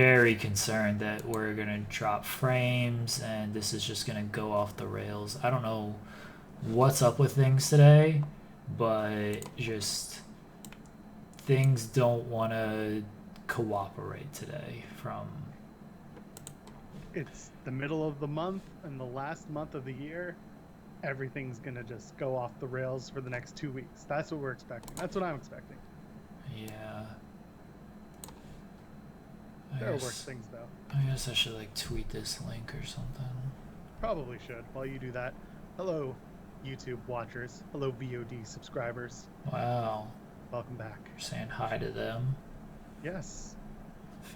very concerned that we're gonna drop frames and this is just gonna go off the rails. I don't know what's up with things today, but just things don't want to cooperate today from... It's the middle of the month and the last month of the year. Everything's going to just go off the rails for the next 2 weeks. That's what we're expecting. That's what I'm expecting. Yeah. There are worse things, though. I guess I should, like, tweet this link or something. Probably should. While you do that, hello, YouTube watchers. Hello, VOD subscribers. Wow. Welcome back. You're saying hi to them? Yes.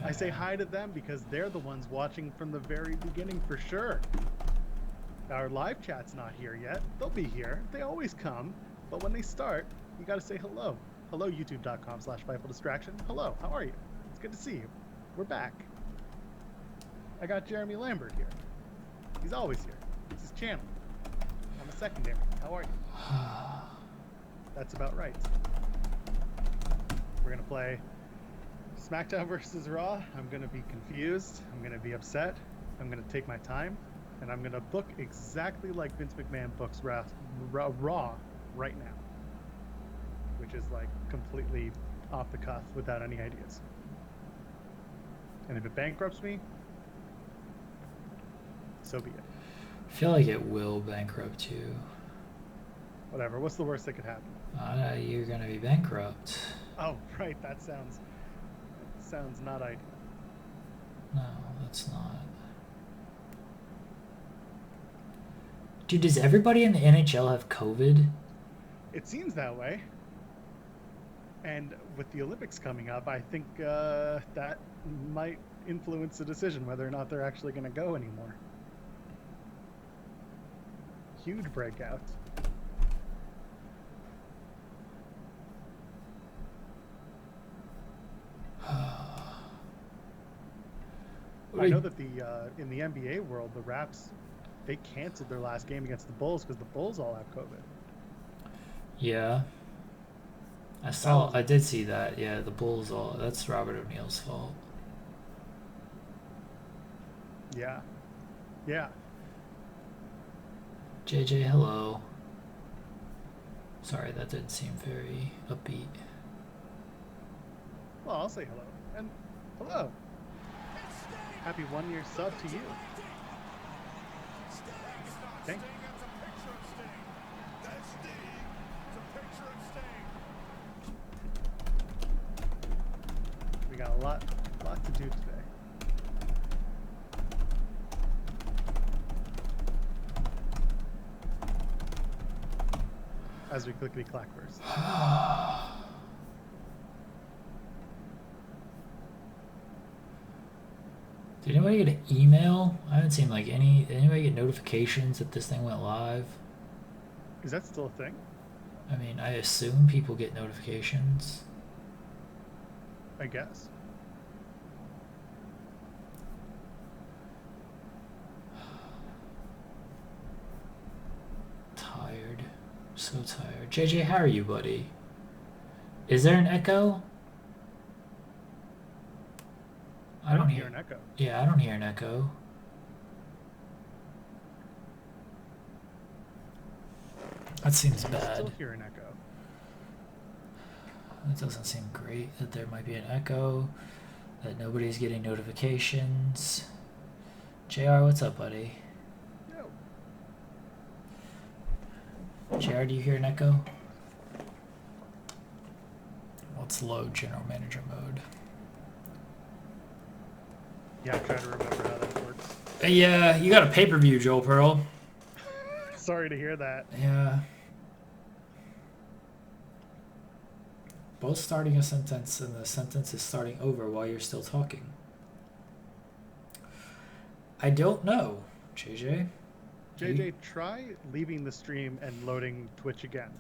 I say hi to them because they're the ones watching from the very beginning for sure. Our live chat's not here yet. They'll be here. They always come. But when they start, you got to say hello. Hello, youtube.com/FightfulDistraction. Hello, how are you? It's good to see you. We're back. I got Jeremy Lambert here. He's always here. It's his channel. I'm a secondary. How are you? That's about right. We're going to play SmackDown versus Raw. I'm going to be confused. I'm going to be upset. I'm going to take my time. And I'm going to book exactly like Vince McMahon books Raw right now. Which is like completely off the cuff without any ideas. And if it bankrupts me, so be it. I feel like it will bankrupt you. Whatever. What's the worst that could happen? You're going to be bankrupt. Oh, right. That sounds not ideal. No, that's not. Dude, does everybody in the NHL have COVID? It seems that way. And with the Olympics coming up, I think that might influence the decision whether or not they're actually going to go anymore. Huge breakout. I know that in the NBA world, the Raps, they canceled their last game against the Bulls because the Bulls all have COVID. Yeah. I did see that. Yeah, the Bulls that's Robert O'Neill's fault. Yeah. Yeah. JJ, hello. Sorry, that didn't seem very upbeat. Well, I'll say hello. And hello. Happy 1 year sub to you. Thank you. We got a lot to do today. As we clickety clack first. Did anybody get an email? I haven't seen like anybody get notifications that this thing went live? Is that still a thing? I mean, I assume people get notifications. I guess. Tired. So tired. JJ, how are you, buddy? Is there an echo? I don't hear an echo. Yeah, I don't hear an echo. That seems bad. I still hear an echo. That doesn't seem great that there might be an echo, that nobody's getting notifications. JR, what's up, buddy? Yo. JR, do you hear an echo? Let's load general manager mode. Yeah, I'm trying to remember how that works. Yeah, you got a pay-per-view, Joel Pearl. Sorry to hear that. Yeah. Both starting a sentence and the sentence is starting over while you're still talking. I don't know, JJ. JJ, try leaving the stream and loading Twitch again.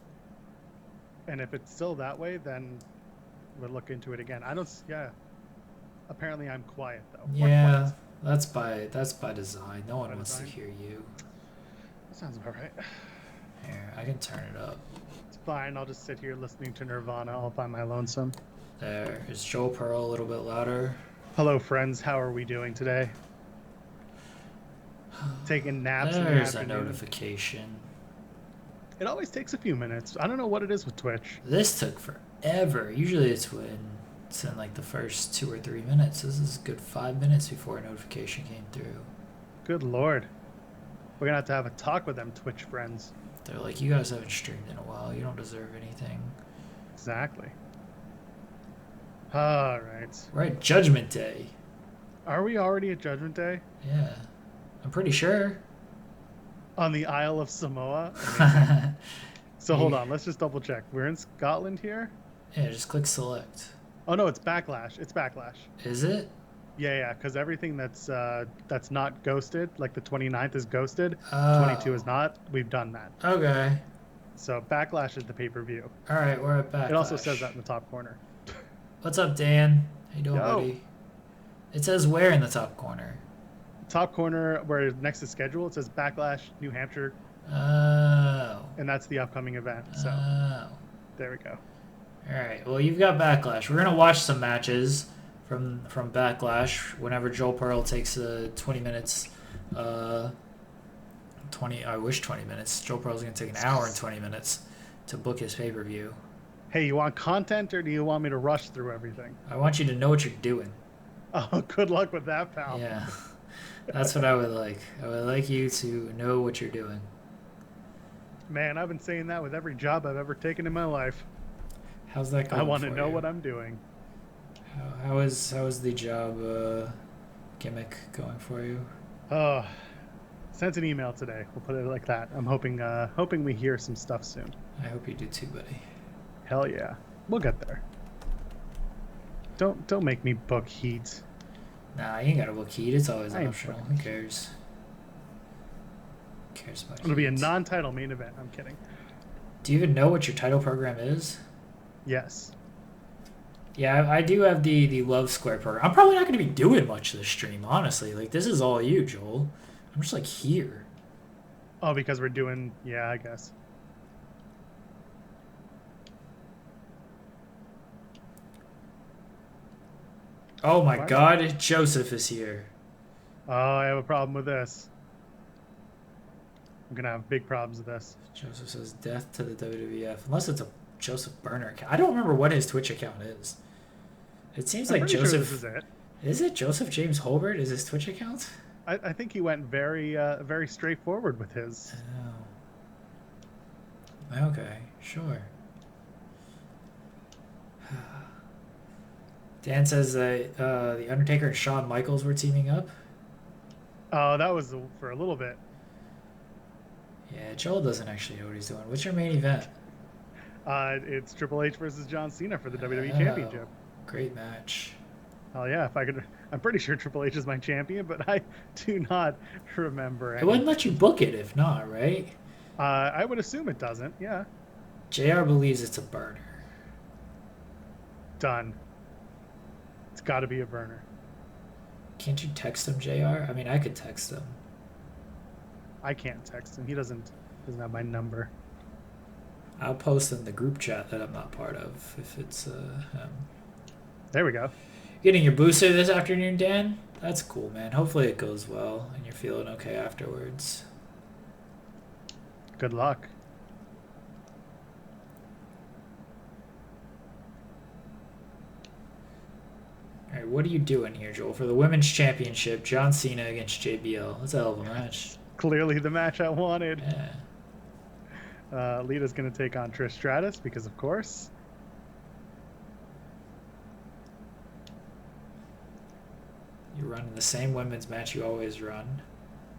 And if it's still that way, then we'll look into it again. Yeah. Apparently I'm quiet though. Yeah, that's by design. No one wants to hear you. That sounds about right. Here, I can turn it up. It's fine. I'll just sit here listening to Nirvana all by my lonesome. There. Is Joel Pearl a little bit louder? Hello, friends. How are we doing today? Taking naps in the There's a afternoon. notification. It always takes a few minutes. I don't know what it is with Twitch. This took forever. Usually it's in like the first 2 or 3 minutes. This is a good 5 minutes before a notification came through. Good Lord. We're going to have a talk with them Twitch friends. They're like, you guys haven't streamed in a while. You don't deserve anything. Exactly. All right. We're at Judgment Day. Are we already at Judgment Day? Yeah. I'm pretty sure. On the Isle of Samoa? So hold on. Let's just double check. We're in Scotland here? Yeah, just click select. Oh, no, it's Backlash. It's Backlash. Is it? Yeah, because everything that's not ghosted, like the 29th is ghosted, Oh. 22 is not. We've done that. Okay. So Backlash is the pay-per-view. All right, we're at Backlash. It also says that in the top corner. What's up, Dan? How you doing, Yo. buddy? It says where in the top corner? Top corner, where next to schedule, it says Backlash, New Hampshire, Oh. and that's the upcoming event. So Oh. there we go. All right. Well, you've got Backlash. We're gonna watch some matches from Backlash whenever Joel Pearl takes 20 minutes. 20. I wish 20 minutes. Joel Pearl's gonna take an hour and 20 minutes to book his pay-per-view. Hey, you want content or do you want me to rush through everything? I want you to know what you're doing. Oh, good luck with that, pal. Yeah. That's what I would like. I would like you to know what you're doing. Man, I've been saying that with every job I've ever taken in my life. How's that going? I want to for know you? what I'm doing. How is the job gimmick going for you? Oh, sent an email today. We'll put it like that. I'm hoping we hear some stuff soon. I hope you do too, buddy. Hell yeah, we'll get there. Don't make me book heat. Nah, you ain't gotta book heat. It's always I ain't optional. booking Who cares? Who cares about It'll be a heat? non-title main event. I'm kidding. Do you even know what your title program is? Yes. Yeah, I do have the Love Square program. I'm probably not going to be doing much this stream, honestly. Like, this is all you, Joel. I'm just, like, here. Oh, because we're doing... Yeah, I guess. Oh, my What? God. Joseph is here. Oh, I have a problem with this. I'm going to have big problems with this. Joseph says death to the WWF. Unless it's a Joseph Burner account. I don't remember what his Twitch account is. It seems I'm like pretty Joseph... sure this is it. Is it Joseph James Holbert? Is his Twitch account? I think he went very straightforward with his. Oh. Okay, sure. Dan says that the Undertaker and Shawn Michaels were teaming up. Oh, that was for a little bit. Yeah, Joel doesn't actually know what he's doing. What's your main event? It's Triple H versus John Cena for the WWE Oh, Championship. Great match. Oh yeah, if I could, I'm pretty sure Triple H is my champion, but I do not remember. It wouldn't let you book it if not, right? I would assume it doesn't. Yeah. JR believes it's a burner. Done. It's got to be a burner. Can't you text him, JR? I mean, I could text him. I can't text him. He doesn't have my number. I'll post in the group chat that I'm not part of if it's him. There we go. Getting your booster this afternoon, Dan? That's cool, man. Hopefully it goes well and you're feeling okay afterwards. Good luck. All right, what are you doing here, Joel? For the Women's Championship, John Cena against JBL. That's a hell of a match. Clearly the match I wanted. Yeah. Lita's going to take on Trish Stratus because, of course. You're running the same women's match you always run.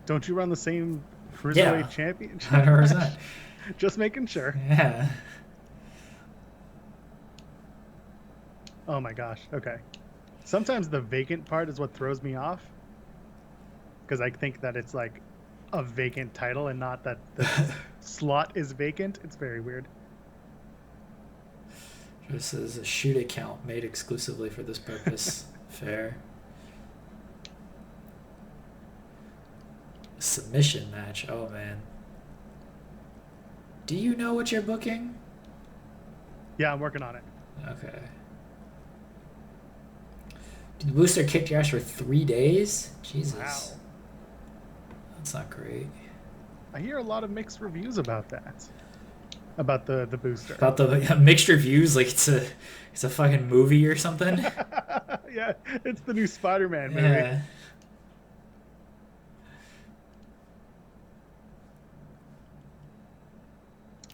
Don't you run the same Cruiserweight Yeah, Championship? 100%. Just making sure. Yeah. Oh my gosh. Okay. Sometimes the vacant part is what throws me off. Because I think that it's like a vacant title and not that the slot is vacant. It's very weird. This is a shoot account made exclusively for this purpose. Fair. Submission match. Oh, man. Do you know what you're booking? Yeah, I'm working on it. Okay. The booster kicked your ass for 3 days? Jesus. Wow. That's not great. I hear a lot of mixed reviews about that. About the booster. About the mixed reviews, like it's a fucking movie or something. Yeah, it's the new Spider-Man movie.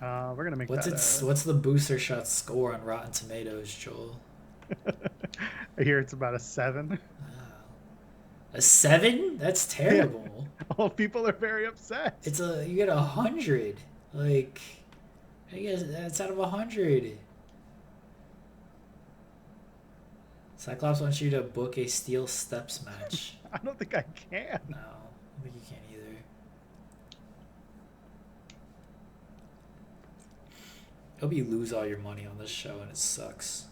Yeah. We're gonna make What's the booster shot score on Rotten Tomatoes, Joel? I hear it's about a 7. Wow. A 7? That's terrible. Yeah. All people are very upset. You get 100. Like, I guess that's out of 100. Cyclops wants you to book a Steel Steps match. I don't think I can. No, I think you can't either. I hope you lose all your money on this show and it sucks.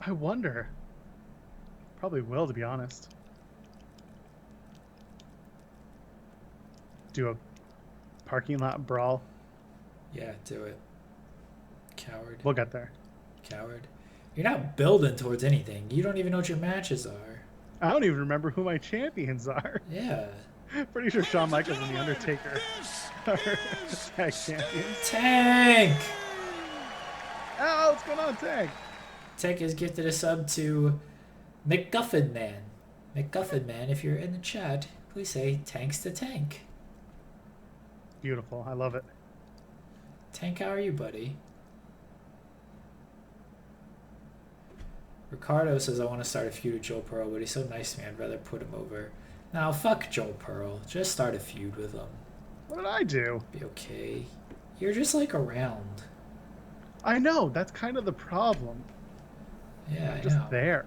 I wonder. Probably will, to be honest. Do a parking lot brawl. Yeah, do it. Coward. We'll get there. Coward. You're not building towards anything. You don't even know what your matches are. I don't even remember who my champions are. Yeah. Pretty sure Shawn Michaels and The Undertaker are tag champions. Tank! Oh, what's going on, Tank? Tank has gifted a sub to McGuffin Man. McGuffin Man, if you're in the chat, please say thanks to Tank. Beautiful. I love it. Tank, how are you, buddy? Ricardo says I want to start a feud with Joel Pearl, but he's so nice to me, I'd rather put him over. Now, fuck Joel Pearl. Just start a feud with him. What did I do? Be okay. You're just, like, around. I know. That's kind of the problem. Yeah, I just know. There.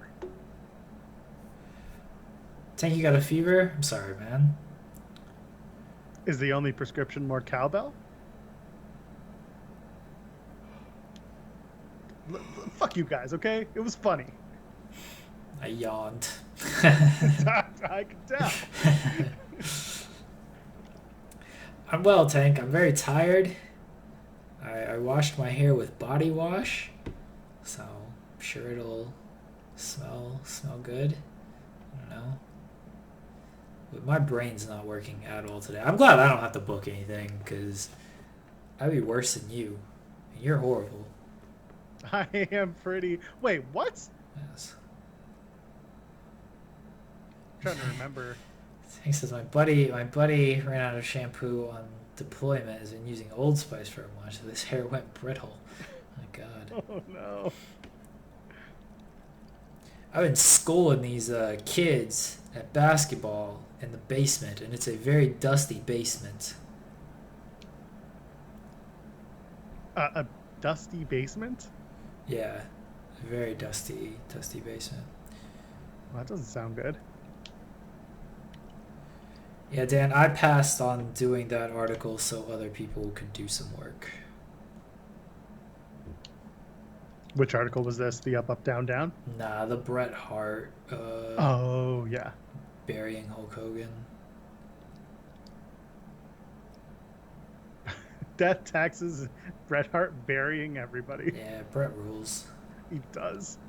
Tank, you got a fever? I'm sorry, man. Is the only prescription more cowbell? Fuck you guys, okay? It was funny. I yawned. I can tell. I'm well, Tank. I'm very tired. I washed my hair with body wash, so I'm sure it'll smell good. I don't know. But my brain's not working at all today. I'm glad I don't have to book anything, because I'd be worse than you. And you're horrible. I am pretty... Wait, what? Yes. I'm trying to remember. Tank says my buddy ran out of shampoo on deployment, has been using Old Spice for a month, so this hair went brittle. Oh my god. Oh no. I've been schooling these kids at basketball in the basement, and it's a very dusty basement. A dusty basement? Yeah, a very dusty basement. Well, that doesn't sound good. Yeah, Dan, I passed on doing that article so other people could do some work. Which article was this? The up, up, down, down? Nah, the Bret Hart. Oh, yeah. Burying Hulk Hogan. Death, taxes, Bret Hart burying everybody. Yeah, Bret rules. He does.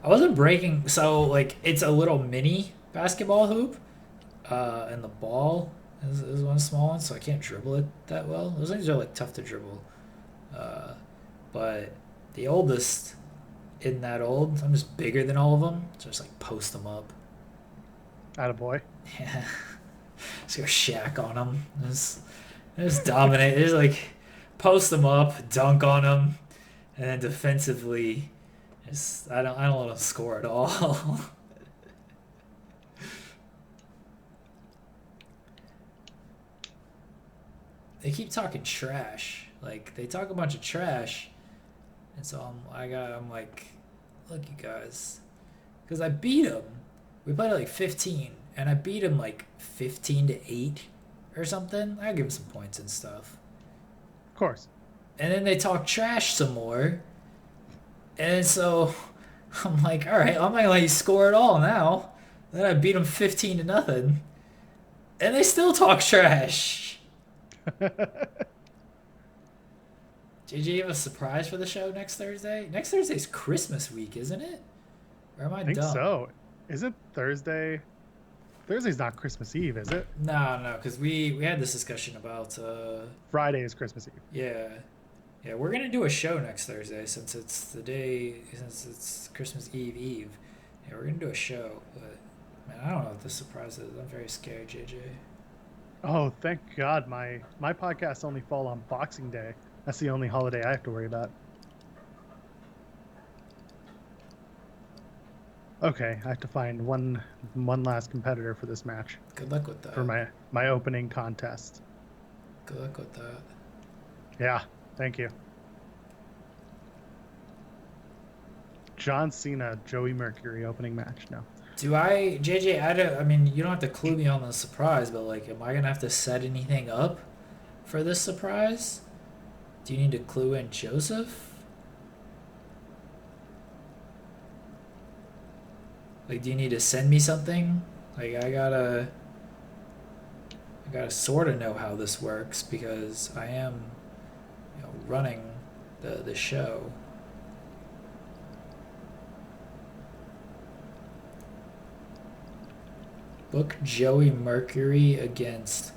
I wasn't breaking, so like it's a little mini basketball hoop, and the ball is one small one, so I can't dribble it that well. Those things are like tough to dribble, but the oldest isn't that old. I'm just bigger than all of them, so just like post them up. Attaboy. Yeah, just go Shaq on them. Just dominate. Just like post them up, dunk on them, and then defensively. I don't let them score at all. They keep talking trash. Like they talk a bunch of trash, and so I'm like, look, you guys, because I beat them. We played at like 15, and I beat them like 15-8 or something. I give them some points and stuff. Of course. And then they talk trash some more. And so I'm like, all right, I'm not gonna let you score at all now. Then I beat them 15-0, and they still talk trash. JJ, you have a surprise for the show next Thursday? Next Thursday's Christmas week, isn't it? Or am I I think dumb? so. Isn't Thursday? Thursday's not Christmas Eve, is it? No, because we had this discussion about Friday is Christmas Eve. yeah, we're gonna do a show next Thursday since it's Christmas Eve. Yeah, we're gonna do a show, but man, I don't know what the surprise is. I'm very scared, JJ. Oh, thank God, my podcasts only fall on Boxing Day. That's the only holiday I have to worry about. Okay, I have to find one last competitor for this match. Good luck with that. For my opening contest. Good luck with that. Yeah, thank you. John Cena, Joey Mercury opening match. No. JJ, I mean, you don't have to clue me on the surprise, but like, am I gonna have to set anything up for this surprise? Do you need to clue in Joseph? Like, do you need to send me something? Like, I gotta sort of know how this works because I am, running the show. Book Joey Mercury against...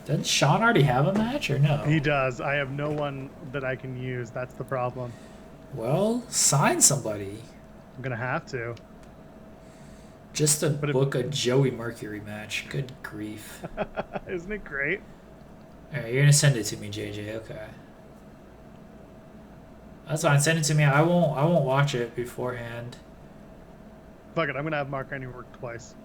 Doesn't Shawn already have a match or no? He does. I have no one that I can use. That's the problem. Well, sign somebody. I'm going to have to. Just to book a Joey Mercury match. Good grief. Isn't it great? Alright, you're going to send it to me, JJ. Okay. That's fine. Send it to me. I won't watch it beforehand. Fuck it. I'm going to have Mark Henry work twice.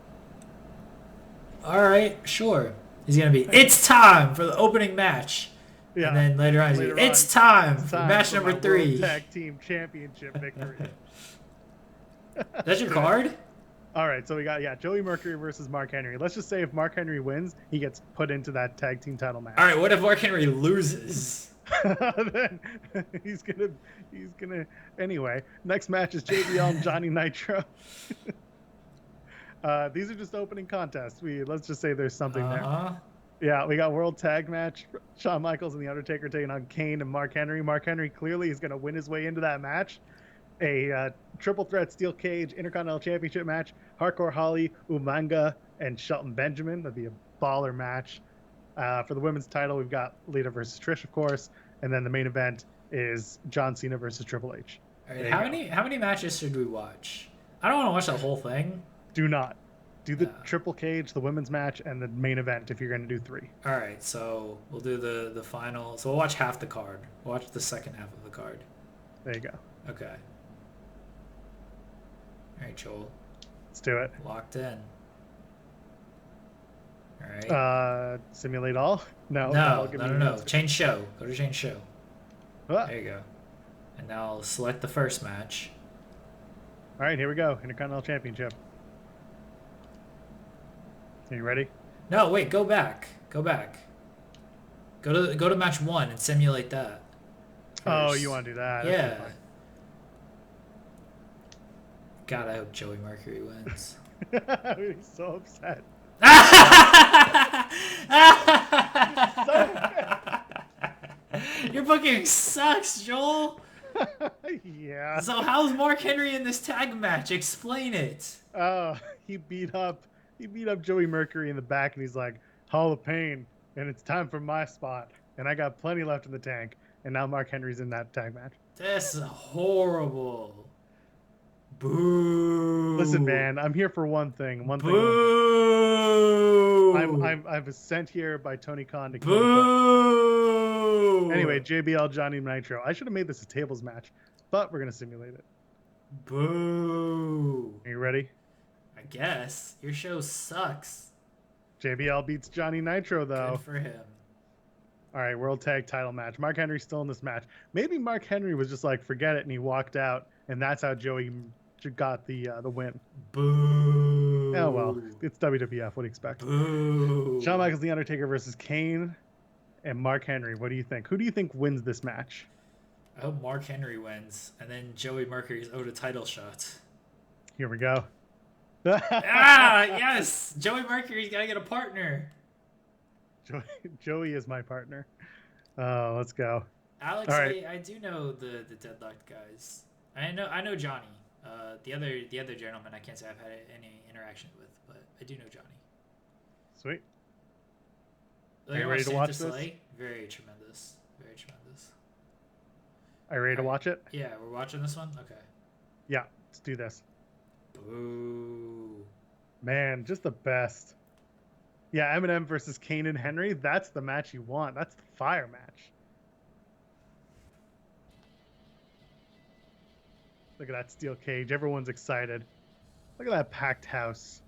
Alright, sure. He's going to be, it's time for the opening match. Yeah. And then later on, it's time for match number 3. World Tag Team Championship victory. That's your card? All right, so we got, Joey Mercury versus Mark Henry. Let's just say if Mark Henry wins, he gets put into that tag team title match. All right, what if Mark Henry loses? Then he's gonna. Anyway, next match is JBL and Johnny Nitro. These are just opening contests. Let's just say there's something there. Yeah, we got World Tag Match. Shawn Michaels and The Undertaker taking on Kane and Mark Henry. Mark Henry clearly is going to win his way into that match. A triple threat steel cage Intercontinental Championship match. Hardcore Holly, Umanga, and Shelton Benjamin. That'd be a baller match. For the women's title, we've got Lita versus Trish, of course. And then the main event is John Cena versus Triple H. All right, how many matches should we watch? I don't want to watch the whole thing. Do not. Do the triple cage, the women's match, and the main event if you're going to do 3. All right, so we'll do the final. So we'll watch half the card. We'll watch the second half of the card. There you go. Okay. All right, Joel. Let's do it. Locked in. All right. Simulate all? No. No. Change show. Go to change show. There you go. And now I'll select the first match. All right, here we go. Intercontinental Championship. Are you ready? No, wait. Go back. Go to match 1 and simulate that. First. Oh, you want to do that? Yeah. God, I hope Joey Mercury wins. He's so upset. Your booking sucks, Joel. Yeah. So how's Mark Henry in this tag match? Explain it. He beat up Joey Mercury in the back, and he's like, Hall of Pain, and it's time for my spot. And I got plenty left in the tank. And now Mark Henry's in that tag match. This is horrible. Boo. Listen, man, I'm here for one thing. Boo. I was sent here by Tony Khan to kill. Boo. Anyway, JBL, Johnny Nitro. I should have made this a tables match, but we're going to simulate it. Boo. Are you ready? I guess. Your show sucks. JBL beats Johnny Nitro, though. Good for him. All right, World Tag Title match. Mark Henry's still in this match. Maybe Mark Henry was just like, forget it, and he walked out, and that's how Joey got the win. Boo. Oh, well, it's WWF. What do you expect? Boo. Shawn Michaels, The Undertaker versus Kane and Mark Henry. What do you think? Who do you think wins this match? I hope Mark Henry wins, and then Joey Mercury's owed a title shot. Here we go. Yes! Joey Mercury's got to get a partner. Joey is my partner. Oh, let's go. Alex, All right. I do know the deadlocked guys. I know Johnny. The other gentleman I can't say I've had any interaction with, but I do know Johnny. Sweet. Are you ready to watch this? Very tremendous. Very tremendous. Are you ready to watch it? Yeah, we're watching this one? Okay. Yeah, let's do this. Boo. Man, just the best. Yeah, Eminem versus Kane and Henry. That's the match you want. That's the fire match. Look at that steel cage. Everyone's excited. Look at that packed house.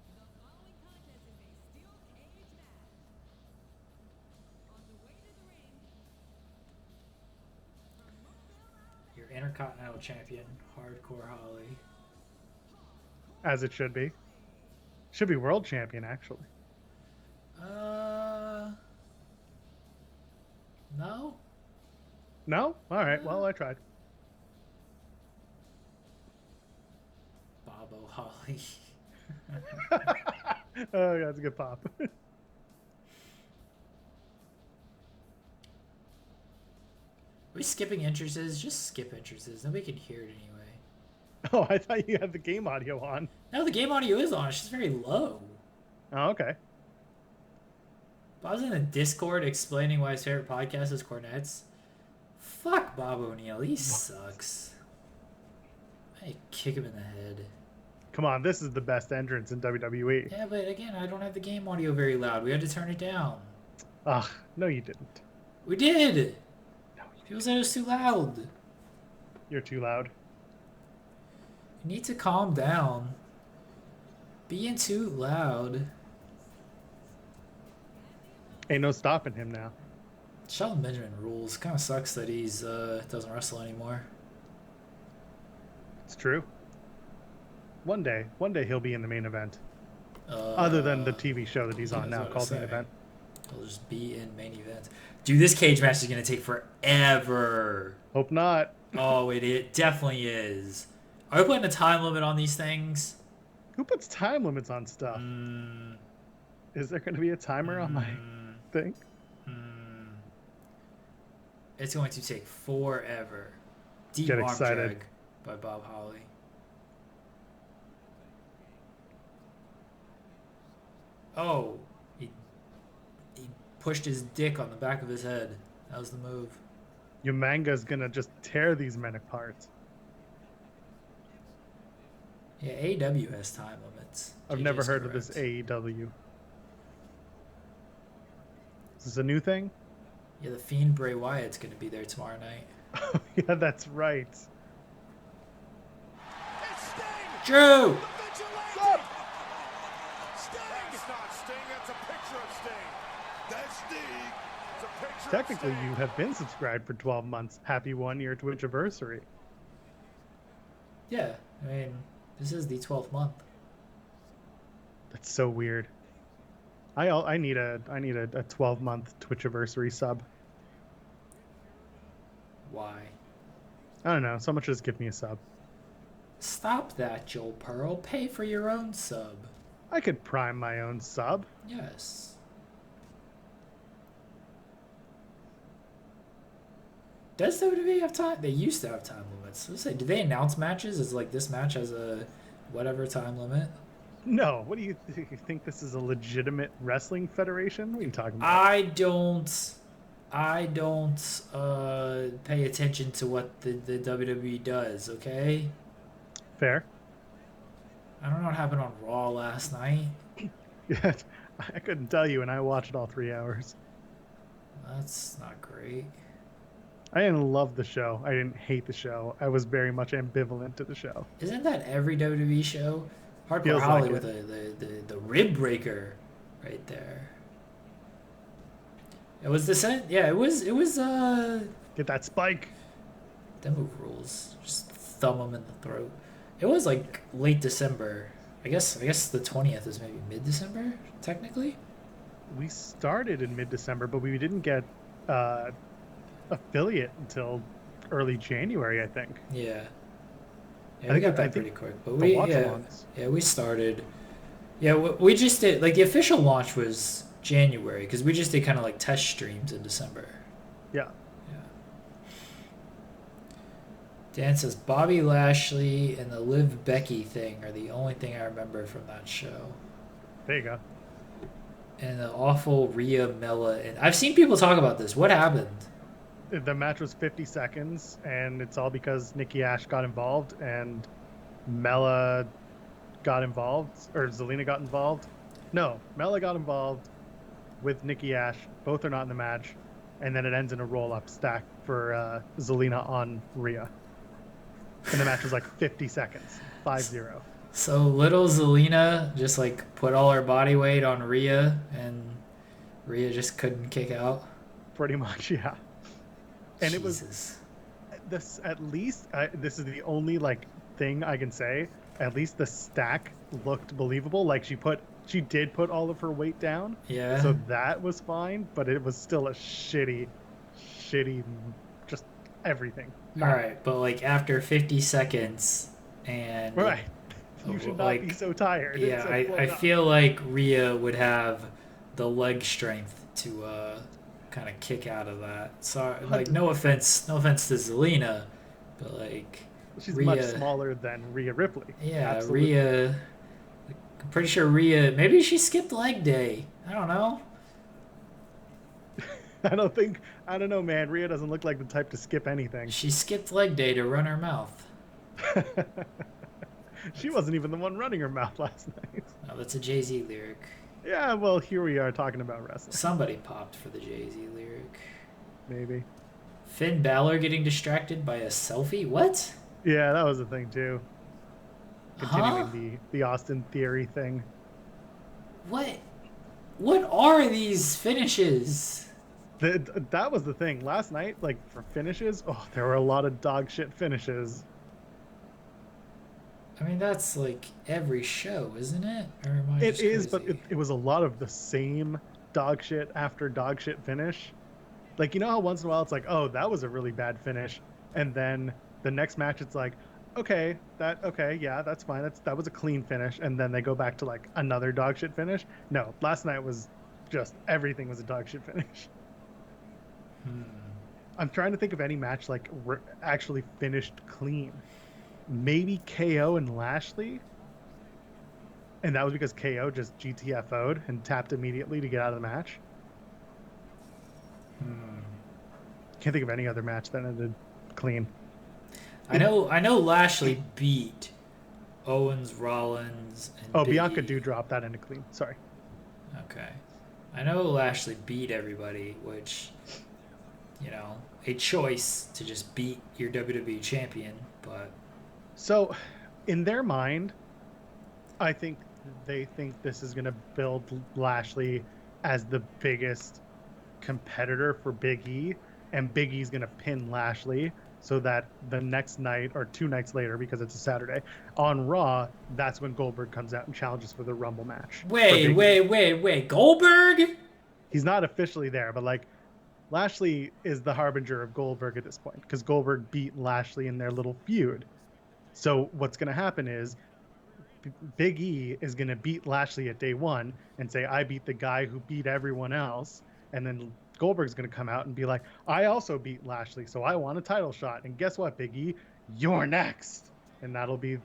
Your Intercontinental Champion, Hardcore Holly. As it should be. Should be world champion, actually. No? No? All right. Well, I tried. Bobo Holly. Oh, that's a good pop. Are we skipping entrances? Just skip entrances. Nobody can hear it anyway. Oh, I thought you had the game audio on. No, the game audio is on. It's just very low. Oh, okay. If I was in a Discord explaining why his favorite podcast is Cornets, fuck Bob O'Neill. He sucks. I kick him in the head. Come on, this is the best entrance in WWE. Yeah, but again, I don't have the game audio very loud. We had to turn it down. Ugh, no you didn't. We did! People said it was too loud. You're too loud. You need to calm down. Being too loud. Ain't no stopping him now. Shelton Benjamin rules. Kind of sucks that he's doesn't wrestle anymore. It's true. One day he'll be in the main event. Other than the TV show that he's on now called Main Event. He'll just be in main event. Dude, this cage match is going to take forever. Hope not. Oh, it definitely is. Are we putting a time limit on these things? Who puts time limits on stuff? Is there going to be a timer on my thing? It's going to take forever. Deep Get arm excited. drag by Bob Holly. Oh, he pushed his dick on the back of his head. That was the move. Umanga's gonna just tear these men apart. Yeah, AEW has time limits. I've never heard of this AEW. Is this a new thing? Yeah, the Fiend Bray Wyatt's gonna be there tomorrow night. Oh, yeah, that's right. Drew! Technically, you have been subscribed for 12 months. Happy 1-year Twitch anniversary. Yeah, I mean, this is the 12th month. That's so weird. I need a 12-month Twitch anniversary sub. Why? I don't know. Someone should just give me a sub. Stop that, Joel Pearl. Pay for your own sub. I could prime my own sub. Yes. Does WWE have time? They used to have time limits. Let's say, do they announce matches as like this match has a whatever time limit? No. What do you think? This is a legitimate wrestling federation? What are you talking about? I don't pay attention to what the WWE does, okay? Fair. I don't know what happened on Raw last night. Yeah, I couldn't tell you, and I watched all 3 hours. That's not great. I didn't love the show. I didn't hate the show. I was very much ambivalent to the show. Isn't that every WWE show? Hardcore Feels Holly like with the rib breaker right there. It was the same. Yeah, it was Get that spike. That move rules. Just thumb him in the throat. It was like late December. I guess the 20th is maybe mid-December, technically. We started in mid-December, but we didn't get affiliate until early January, I think. Yeah. Yeah, we got that pretty quick. But we started. Yeah, we just did, like, the official launch was January, because we just did kind of like test streams in December. Yeah. Yeah. Dan says Bobby Lashley and the Liv Becky thing are the only thing I remember from that show. There you go. And the awful Rhea Mella. And I've seen people talk about this. What happened? The match was 50 seconds, and it's all because Nikki Ash got involved and Mella got involved, or Zelina got involved. No, Mella got involved with Nikki Ash. Both are not in the match, and then it ends in a roll-up stack for Zelina on Rhea. And the match was like 50 seconds, 5-0. So little Zelina just like put all her body weight on Rhea, and Rhea just couldn't kick out. Pretty much, yeah. And Jesus. It was this. At least this is the only like thing I can say. At least the stack looked believable. Like she did put all of her weight down. Yeah. So that was fine, but it was still a shitty, just everything. All right, but like after 50 seconds, and right, you should not be so tired. Yeah, I feel like Rhea would have the leg strength to kind of kick out of that. So like, no offense to Zelina, but like she's Rhea, much smaller than Rhea Ripley. Yeah, absolutely. Rhea. I'm pretty sure Rhea. Maybe she skipped leg day. I don't know. I don't know, man. Rhea doesn't look like the type to skip anything. She skipped leg day to run her mouth. She wasn't even the one running her mouth last night. Oh, that's a Jay-Z lyric. Yeah, well, here we are talking about wrestling. Somebody popped for the Jay-Z lyric. Maybe. Finn Balor getting distracted by a selfie? What? Yeah, that was a thing too. Continuing the Austin Theory thing. What are these finishes? That was the thing. Last night, like for finishes, there were a lot of dog shit finishes. I mean, that's like every show, isn't it? Or am I It is, crazy? but it was a lot of the same dog shit after dog shit finish. Like, you know how once in a while it's like, oh, that was a really bad finish, and then the next match it's like, okay, yeah, that's fine. That was a clean finish, and then they go back to like another dog shit finish. No, last night was just everything was a dog shit finish. I'm trying to think of any match like actually finished clean. Maybe KO and Lashley, and that was because KO just GTFO'd and tapped immediately to get out of the match. Can't think of any other match that ended clean. I know Lashley beat Owens, Rollins, and Big Bianca E. Doudrop that ended clean. Sorry. Okay. I know Lashley beat everybody, which, you know, a choice to just beat your WWE champion, but... So, in their mind, I think they think this is going to build Lashley as the biggest competitor for Big E, and Big E's going to pin Lashley so that the next night, or 2 nights later, because it's a Saturday, on Raw, that's when Goldberg comes out and challenges for the Rumble match. Wait. Goldberg? He's not officially there, but like, Lashley is the harbinger of Goldberg at this point, because Goldberg beat Lashley in their little feud. So what's going to happen is Big E is going to beat Lashley at day 1 and say, I beat the guy who beat everyone else. And then Goldberg's going to come out and be like, I also beat Lashley, so I want a title shot. And guess what, Big E? You're next. And that'll be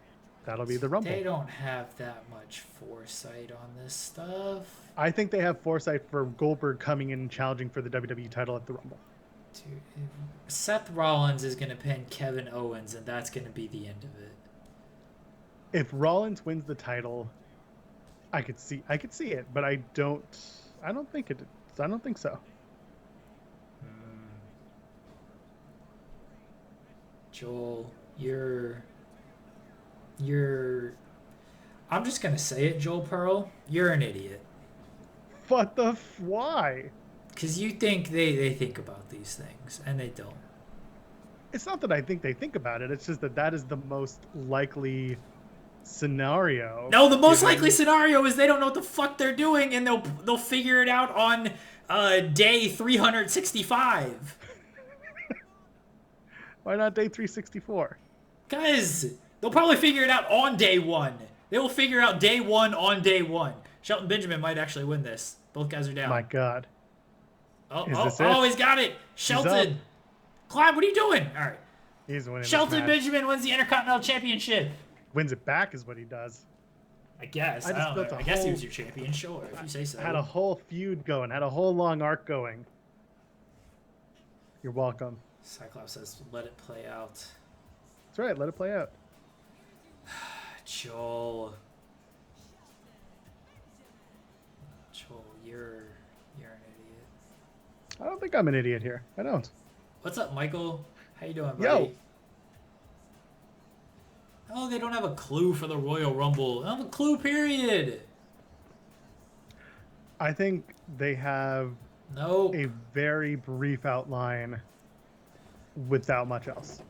the Rumble. They don't have that much foresight on this stuff. I think they have foresight for Goldberg coming in and challenging for the WWE title at the Rumble. Dude, Seth Rollins is going to pin Kevin Owens, and that's going to be the end of it. If Rollins wins the title, I could see it, but I don't think so. Joel, you're I'm just going to say it, Joel Pearl. You're an idiot. What the why? Because you think they think about these things, and they don't. It's not that I think they think about it. It's just that is the most likely scenario. No, the most likely scenario is they don't know what the fuck they're doing, and they'll figure it out on day 365. Why not day 364? Guys, they'll probably figure it out on day 1. They will figure out day 1 on day 1. Shelton Benjamin might actually win this. Both guys are down. My God. Oh, he's got it. Shelton. Clyde, what are you doing? All right. He's winning. Shelton Benjamin wins the Intercontinental Championship. Wins it back is what he does. I guess. I just built a I guess he was your champion. Sure, if you say so. Had a whole feud going. Had a whole long arc going. You're welcome. Cyclops says, "Let it play out." That's right. Let it play out. Joel, you're an idiot. I don't think I'm an idiot here. I don't. What's up, Michael? How you doing, buddy? Yo. Oh, they don't have a clue for the Royal Rumble. They don't have a clue, period. I think they have a very brief outline without much else.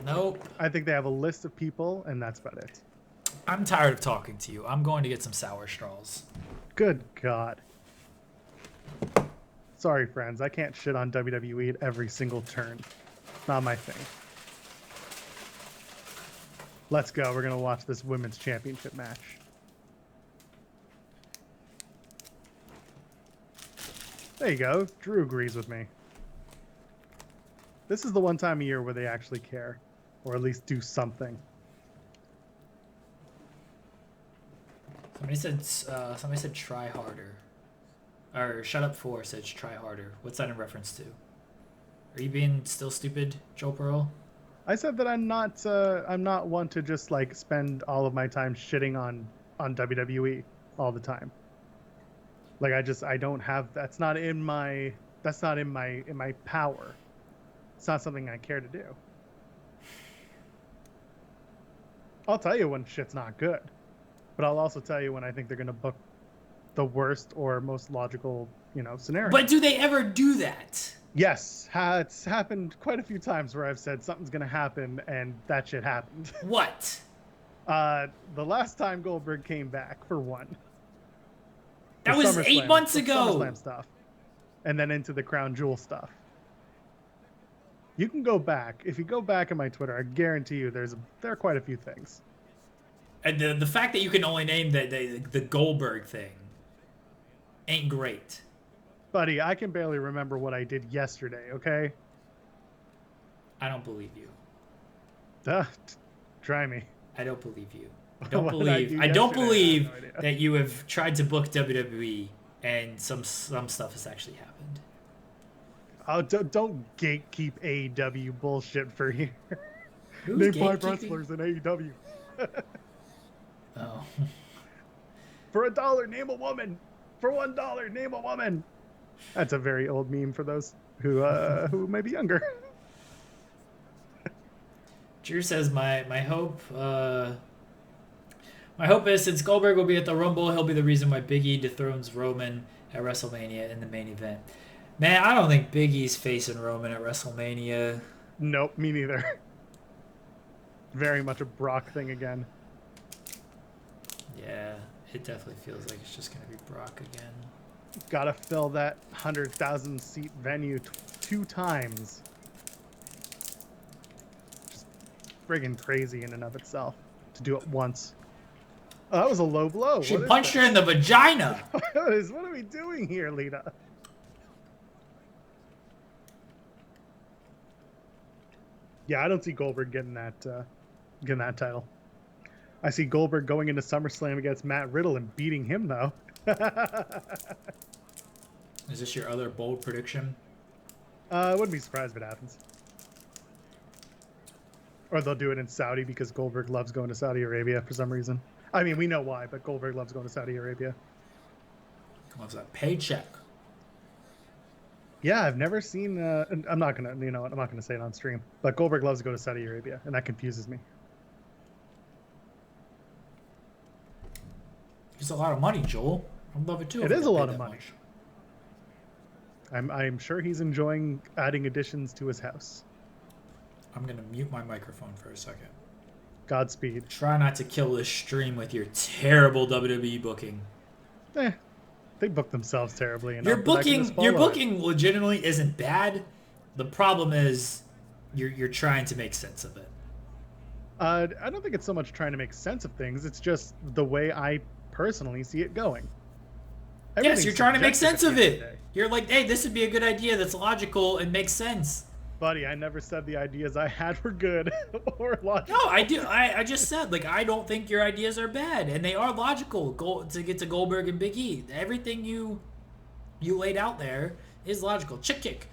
Nope. I think they have a list of people, and that's about it. I'm tired of talking to you. I'm going to get some sour straws. Good God. Sorry, friends. I can't shit on WWE at every single turn. Not my thing. Let's go. We're going to watch this women's championship match. There you go. Drew agrees with me. This is the one time a year where they actually care. Or at least do something. Somebody said try harder. Or Shut Up 4 says try harder. What's that in reference to? Are you being still stupid, Joe Pearl? I said that I'm not one to just like spend all of my time shitting on WWE all the time. Like I don't have that's not in my power. It's not something I care to do. I'll tell you when shit's not good. But I'll also tell you when I think they're going to book the worst or most logical, scenario. But do they ever do that? Yes. It's happened quite a few times where I've said something's going to happen and that shit happened. What? The last time Goldberg came back, for one. That was 8 months ago. SummerSlam stuff. And then into the Crown Jewel stuff. You can go back. If you go back on my Twitter, I guarantee you there are quite a few things. And the fact that you can only name the Goldberg thing ain't great. Buddy, I can barely remember what I did yesterday, okay? I don't believe you. Try me. I don't believe you. I don't believe that you have tried to book WWE and some stuff has actually happened. Oh, don't gatekeep AEW bullshit for here. Who's Name 5 wrestlers in AEW. Oh. For $1, name a woman. For $1, name a woman. That's a very old meme for those who may be younger. Drew says my hope is since Goldberg will be at the Rumble, he'll be the reason why Big E dethrones Roman at WrestleMania in the main event. Man, I don't think Big E's facing Roman at WrestleMania. Nope, me neither. Very much a Brock thing again. Yeah, it definitely feels like it's just going to be Brock again. Gotta fill that 100,000 seat venue 2 times. Just friggin' crazy in and of itself to do it once. Oh, that was a low blow. She punched her in the vagina. What are we doing here, Lita? Yeah, I don't see Goldberg getting that title. I see Goldberg going into SummerSlam against Matt Riddle and beating him, though. Is this your other bold prediction? I wouldn't be surprised if it happens. Or they'll do it in Saudi because Goldberg loves going to Saudi Arabia for some reason. I mean, we know why, but Goldberg loves going to Saudi Arabia. Loves that paycheck. Yeah, I've never seen. I'm not gonna, I'm not gonna say it on stream. But Goldberg loves to go to Saudi Arabia, and that confuses me. It's a lot of money, Joel. I love it too. It is a lot of money. I'm sure he's enjoying adding additions to his house. I'm gonna mute my microphone for a second. Godspeed. Try not to kill this stream with your terrible WWE booking. They book themselves terribly enough. Your booking legitimately isn't bad. The problem is you're trying to make sense of it. I don't think it's so much trying to make sense of things. It's just the way I personally see it going. Yes, you're trying to make sense of it. You're like, hey, this would be a good idea that's logical and makes sense. Buddy, I never said the ideas I had were good or logical. No, I do. I just said, like, I don't think your ideas are bad, and they are logical. To get to Goldberg and Big E, everything you laid out there is logical. Chick kick,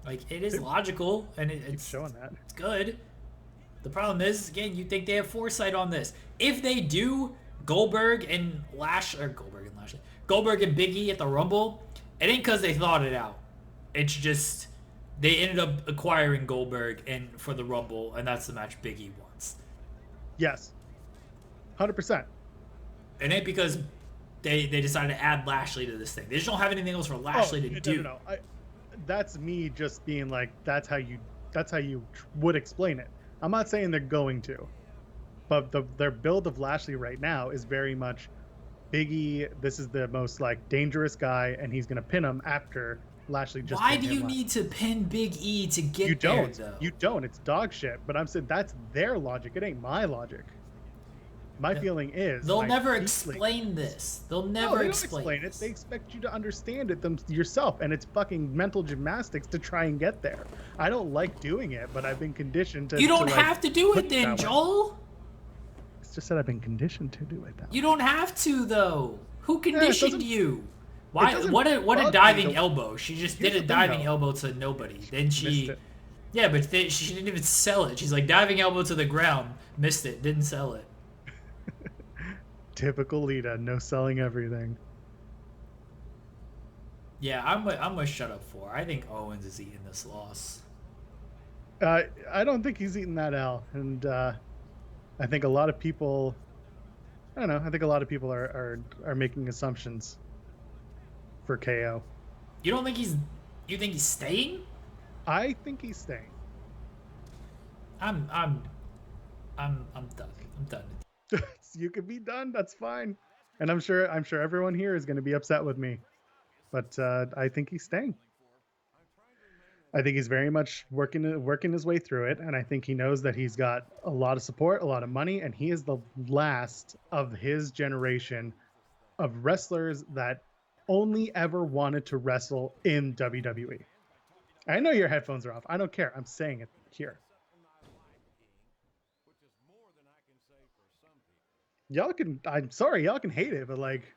like, it is logical, and it's showing that it's good. The problem is, again, you think they have foresight on this. If they do Goldberg and Big E at the Rumble, it ain't because they thought it out. It's just they ended up acquiring Goldberg for the Rumble, and that's the match Big E wants. Yes. 100%. It ain't because they decided to add Lashley to this thing. They just don't have anything else for Lashley to do. No. That's me just being like, that's how you would explain it. I'm not saying they're going to, but their build of Lashley right now is very much Big E. This is the most like dangerous guy, and he's gonna pin him after Lashley just. Why do you need to pin Big E to get you there? Though? You don't. It's dog shit. But I'm saying that's their logic. It ain't my logic. My feeling is they'll never explain this. They'll never explain it. They expect you to understand it yourself, and it's fucking mental gymnastics to try and get there. I don't like doing it, but I've been conditioned to. You don't have to do it then, Joel. It's just that I've been conditioned to do it. You don't have to though. Who conditioned you? Why? What a diving elbow! She just did a diving elbow to nobody. Then she, yeah, but she didn't even sell it. She's like diving elbow to the ground, missed it, didn't sell it. Typical Lita, no selling everything. Yeah, I'm gonna shut up for. I think Owens is eating this loss. I don't think he's eating that L, and I think a lot of people. I don't know. I think a lot of people are making assumptions for KO. You don't think he's? You think he's staying? I think he's staying. I'm done. I'm done. You could be done. That's fine. And I'm sure everyone here is going to be upset with me, but I think he's staying. I think he's very much working his way through it, and I think he knows that he's got a lot of support, a lot of money, and he is the last of his generation of wrestlers that only ever wanted to wrestle in WWE. I know your headphones are off. I don't care. I'm saying it here. I'm sorry, y'all can hate it, but like,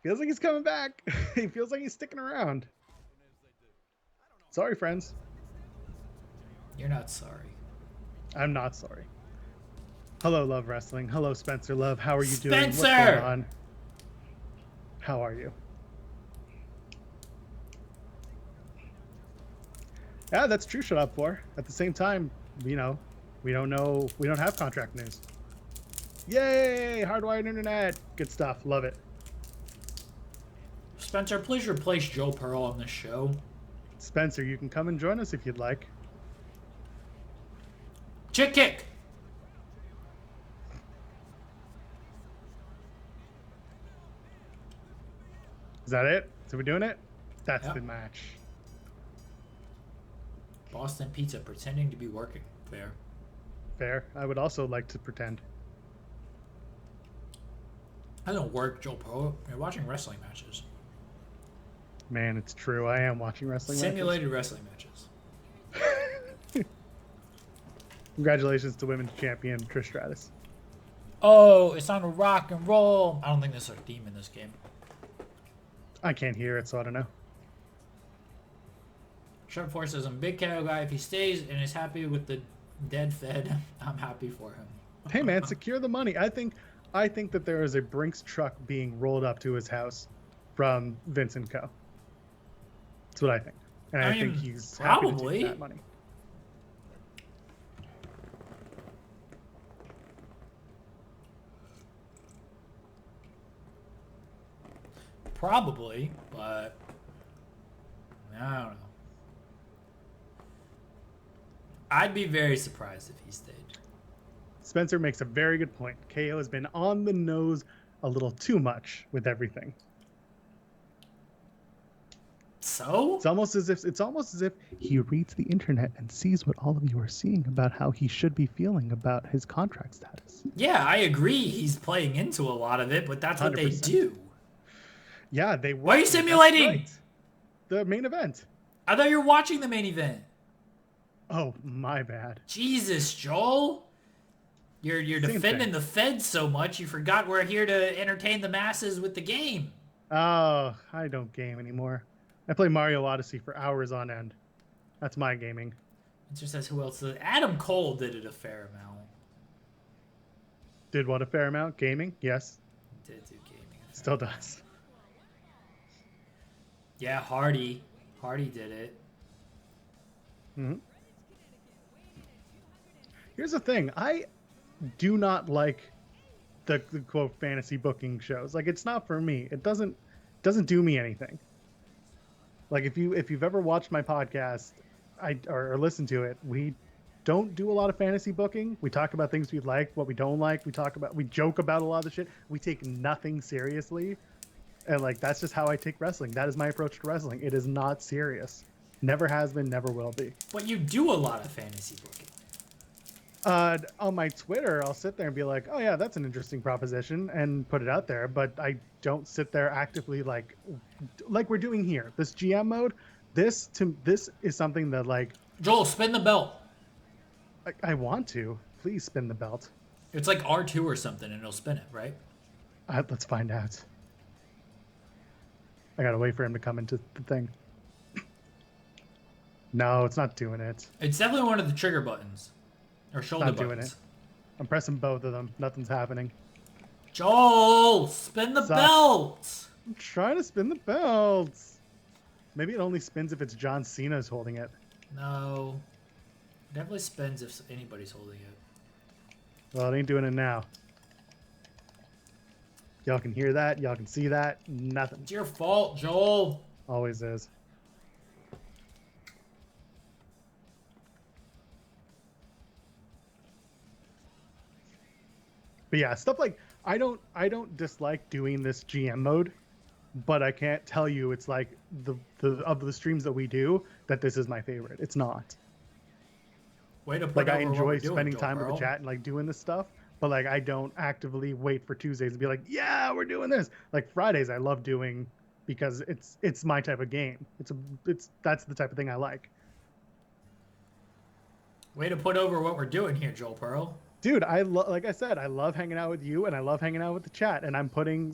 feels like he's coming back. He feels like he's sticking around. Sorry, friends. You're not sorry. I'm not sorry. Hello, Love Wrestling. Hello, Spencer Love. How are you doing? Spencer! What's going on? How are you? Yeah, that's true. Shut up for. At the same time, we don't know. We don't have contract news. Yay! Hardwired internet. Good stuff. Love it. Spencer, please replace Joe Pearl on this show. Spencer, you can come and join us if you'd like. Chick kick. Is that it? So we're doing it? That's the match. Boston Pizza pretending to be working. Fair. Fair. I would also like to pretend. I don't work, Joe Pro. You're watching wrestling matches. Man, it's true. I am watching wrestling Simulated wrestling matches. Congratulations to women's champion Trish Stratus. Oh, it's on a rock and roll. I don't think there's a theme in this game. I can't hear it, so I don't know. Sharp Force says, I'm a big KO guy. If he stays and is happy with the dead Fed, I'm happy for him. Hey, man, secure the money. I think that there is a Brinks truck being rolled up to his house from Vince & Co. That's what I think. And I think he's happy to take that money. Probably, but I don't know. I'd be very surprised if he stayed. Spencer makes a very good point. KO has been on the nose a little too much with everything. So? It's almost as if he reads the internet and sees what all of you are seeing about how he should be feeling about his contract status. Yeah, I agree. He's playing into a lot of it, but that's 100%. What they do. Yeah, they. Why are you simulating? Right. The main event. I thought you were watching the main event. Oh, my bad. Jesus, Joel. You're defending the feds so much, you forgot we're here to entertain the masses with the game. Oh, I don't game anymore. I play Mario Odyssey for hours on end. That's my gaming. It just says who else did it. Adam Cole did it a fair amount. Did what a fair amount? Gaming? Yes. Did do gaming. Still does. Yeah, Hardy. Hardy did it. Mm-hmm. Here's the thing. I do not like the quote fantasy booking shows. Like, it's not for me. It doesn't do me anything. Like, if you've ever watched my podcast, or listened to it, we don't do a lot of fantasy booking. We talk about things we like, what we don't like. We joke about a lot of the shit. We take nothing seriously. And like, that's just how I take wrestling. That is my approach to wrestling. It is not serious. Never has been, never will be. But you do a lot of fantasy booking. On my Twitter, I'll sit there and be like, oh yeah, that's an interesting proposition, and put it out there. But I don't sit there actively like we're doing here. This GM mode, this is something that like... Joel, spin the belt. I want to. Please spin the belt. It's like R2 or something, and it'll spin it, right? Let's find out. I gotta wait for him to come into the thing. No, it's not doing it. It's definitely one of the trigger buttons. Or shoulder Not buttons. doing it. I'm pressing both of them. Nothing's happening. Joel, spin the belt! I'm trying to spin the belt. Maybe it only spins if it's John Cena's holding it. No. It definitely spins if anybody's holding it. Well, it ain't doing it now. Y'all can hear that. Y'all can see that. Nothing. It's your fault, Joel. Always is. But yeah, stuff like I don't dislike doing this GM mode, but I can't tell you it's like the of the streams that we do that this is my favorite. It's not. Way to put Like, over I enjoy what we're doing, spending Joel time with Pearl. the chat and like doing this stuff, but like I don't actively wait for Tuesdays to be like, yeah, we're doing this. Like Fridays I love doing because it's my type of game. That's the type of thing I like. Way to put over what we're doing here, Joel Pearl. Dude, like I said, I love hanging out with you, and I love hanging out with the chat, and I'm putting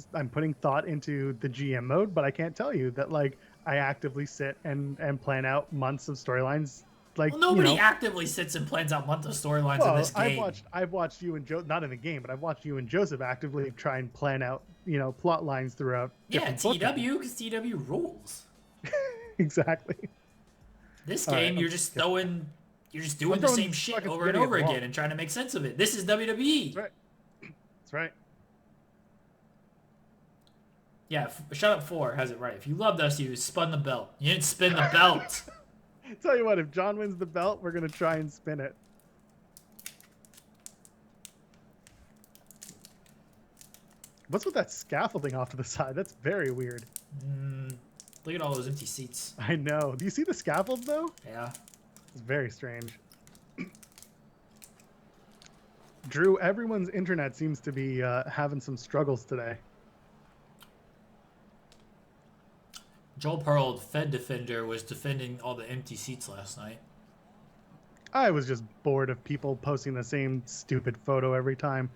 thought into the GM mode, but I can't tell you that like I actively sit and plan out months of storylines. Like, Well, nobody actively sits and plans out months of storylines in this game. I've watched you and Joe, not in the game, but I've watched you and Joseph actively try and plan out, plot lines throughout. Yeah, different TW, because TW rules. Exactly. This All game, right, you're just doing the throwing same shit fucking over and spaghetti over at the wall. again and trying to make sense of it. This is WWE. That's right. That's right. Yeah, Shut Up 4 has it right. If you loved us, you spun the belt. You didn't spin the belt. Tell you what, if John wins the belt, we're gonna try and spin it. What's with that scaffolding off to the side? That's very weird. Look at all those empty seats. I know. Do you see the scaffolds though? Yeah. It's very strange. Drew, everyone's internet seems to be having some struggles today. Joel Pearl, Fed Defender, was defending all the empty seats last night. I was just bored of people posting the same stupid photo every time.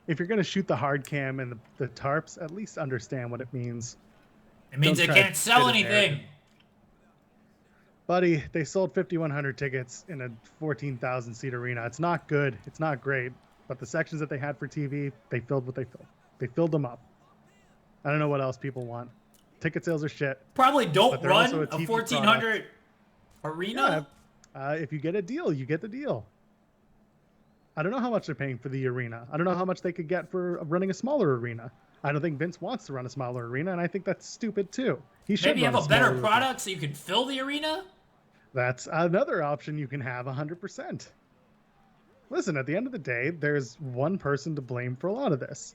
If you're going to shoot the hard cam and the tarps, at least understand what it means. It means Don't they try can't to sell fit in there. anything. Buddy, they sold 5,100 tickets in a 14,000 seat arena. It's not good. It's not great. But the sections that they had for TV, they filled what they filled. They filled them up. I don't know what else people want. Ticket sales are shit. Probably don't But they're run also a a TV 1,400 arena. Yeah, if you get a deal, you get the deal. I don't know how much they're paying for the arena. I don't know how much they could get for running a smaller arena. I don't think Vince wants to run a smaller arena, and I think that's stupid too. He should Maybe have run a better smaller product arena. so you can fill the arena. That's another option you can have 100%. Listen, at the end of the day, there's one person to blame for a lot of this.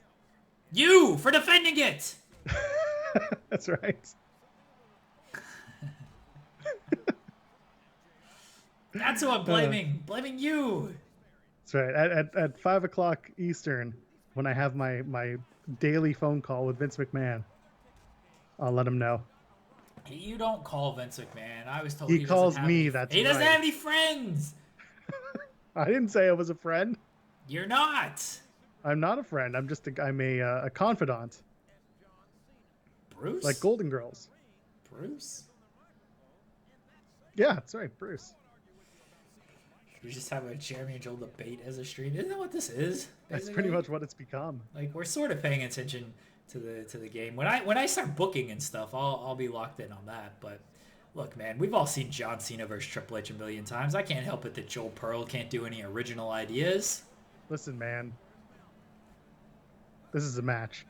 You for defending it. That's right. That's who I'm blaming. Blaming you. That's right. At 5 o'clock Eastern, when I have my daily phone call with Vince McMahon, I'll let him know. You don't call Vince McMahon. I was told He he doesn't calls have me, any. that's He doesn't right. have any friends. I didn't say I was a friend. You're not. I'm not a friend. I'm a confidant, like Bruce. Golden Girls. Bruce. Yeah, that's right, Bruce. We just have a Jeremy and Joel debate as a stream. Isn't that what this is? That's Basically? pretty much what it's become. Like we're sort of paying attention to the game. When I start booking and stuff, I'll be locked in on that. But look, man, we've all seen John Cena versus Triple H a million times. I can't help it that Joel Pearl can't do any original ideas. Listen, man. This is a match.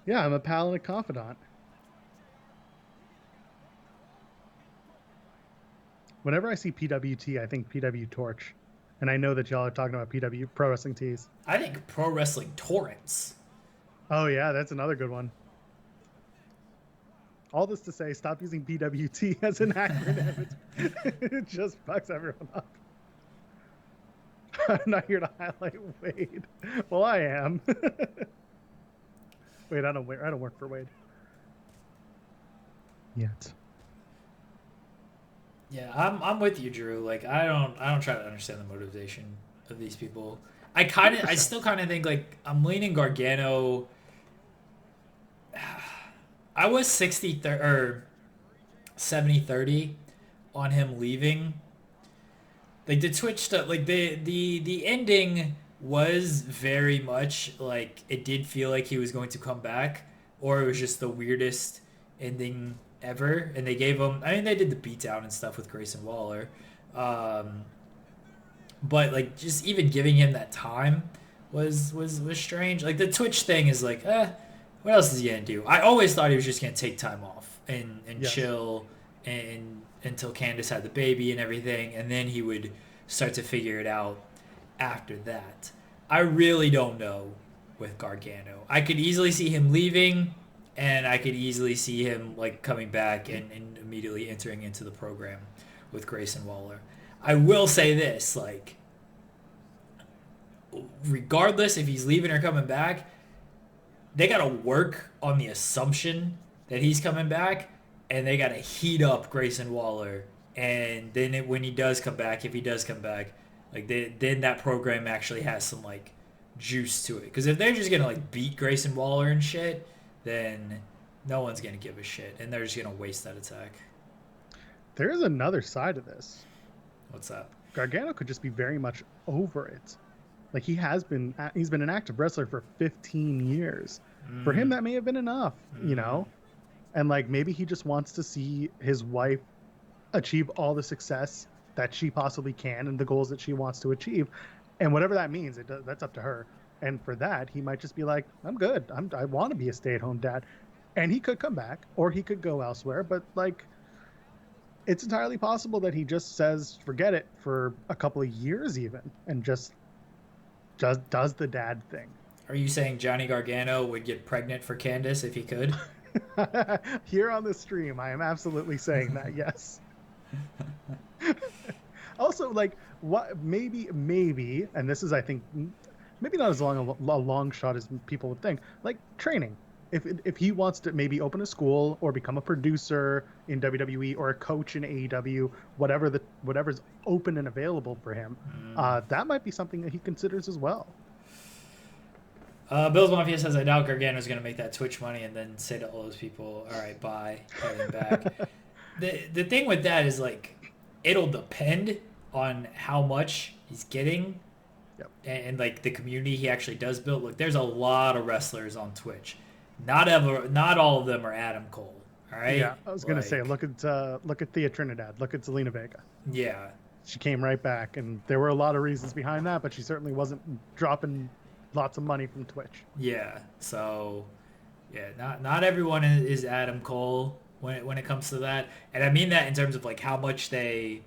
Yeah, I'm a pal and a confidant. Whenever I see PWT, I think PW Torch. And I know that y'all are talking about PW Pro Wrestling Tees. I think Pro Wrestling Torrents. Oh, yeah, that's another good one. All this to say, stop using PWT as an acronym. It just fucks everyone up. I'm not here to highlight Wade. Well, I am. Wait, I don't work for Wade. Yet. Yeah, I'm with you, Drew. Like I don't try to understand the motivation of these people. I still kind of think like I'm leaning Gargano. I was 60 or 70-30 on him leaving. Like the Twitch stuff, like the ending was very much like it did feel like he was going to come back, or it was just the weirdest ending ever. And they gave him, I mean, they did the beatdown and stuff with Grayson Waller, but like just even giving him that time was strange. Like the Twitch thing is like, what else is he gonna do? I always thought he was just gonna take time off and Yes. chill and until Candace had the baby and everything, and then he would start to figure it out after that. I really don't know with Gargano. I could easily see him leaving, and I could easily see him like coming back and immediately entering into the program with Grayson Waller. I will say this, like, regardless if he's leaving or coming back, they got to work on the assumption that he's coming back, and they got to heat up Grayson Waller. And then when he does come back, if he does come back, like then that program actually has some like juice to it. Because if they're just gonna like beat Grayson Waller and shit, then no one's gonna give a shit, and they're just gonna waste that attack. There is another side of this. What's that? Gargano could just be very much over it. Like he's been an active wrestler for 15 years. For him, that may have been enough, you know? And like maybe he just wants to see his wife achieve all the success that she possibly can and the goals that she wants to achieve. And whatever that means, that's up to her. And for that, he might just be like, I'm good. I want to be a stay-at-home dad. And he could come back or he could go elsewhere. But like, it's entirely possible that he just says, forget it for a couple of years even, and just does the dad thing. Are you saying Johnny Gargano would get pregnant for Candace if he could? Here on the stream, I am absolutely saying that, yes. Also, like, what maybe, and this is, I think, maybe not as long a long shot as people would think, like training. If he wants to maybe open a school or become a producer in WWE or a coach in AEW, whatever's open and available for him, that might be something that he considers as well. Bill's Mafia says, I doubt Gargano's going to make that Twitch money and then say to all those people, all right, bye, heading back. The thing with that is, like, it'll depend on how much he's getting. Yep. And like, the community he actually does build. Look, there's a lot of wrestlers on Twitch. Not all of them are Adam Cole, all right? Yeah, I was going to say, look at Thea Trinidad. Look at Zelina Vega. Yeah. She came right back, and there were a lot of reasons behind that, but she certainly wasn't dropping lots of money from Twitch. Yeah. So, yeah, not everyone is Adam Cole when it comes to that. And I mean that in terms of like how much they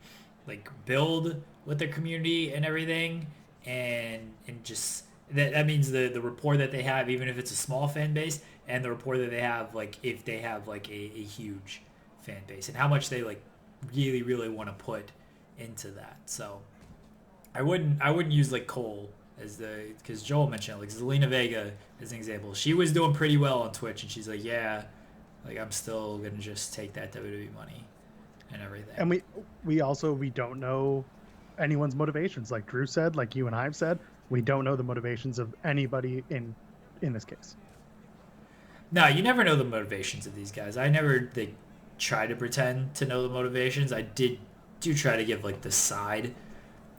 like build with their community and everything, and just that means the rapport that they have, even if it's a small fan base, and the rapport that they have, like if they have like a huge fan base, and how much they like really really want to put into that. So I wouldn't use like Cole as because Joel mentioned, like Zelina Vega as an example. She was doing pretty well on Twitch, and she's like, yeah, Like, I'm still gonna just take that WWE money and everything. And we don't know anyone's motivations. Like Drew said, like you and I have said, we don't know the motivations of anybody in this case. No, you never know the motivations of these guys. They try to pretend to know the motivations. I do try to give like the side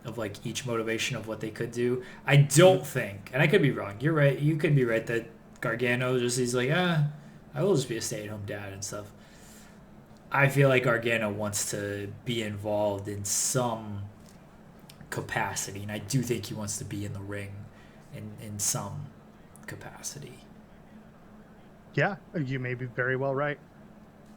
of like each motivation of what they could do. I don't think, and I could be wrong. You're right. You could be right that Gargano he's like, I will just be a stay-at-home dad and stuff. I feel like Gargano wants to be involved in some capacity, and I do think he wants to be in the ring in some capacity. Yeah, you may be very well right.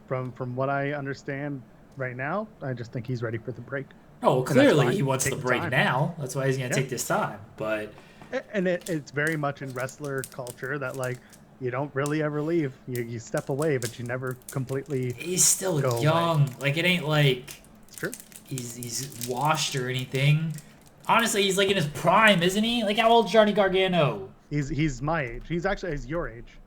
From what I understand right now, I just think he's ready for the break. Oh, well, clearly he wants the break now. That's why he's going to take this time. But and it's very much in wrestler culture that like you don't really ever leave. You step away, but you never completely. He's still young. Away. Like it ain't like it's true. He's washed or anything. Honestly, he's like in his prime, isn't he? Like how old's Johnny Gargano? He's my age. He's your age.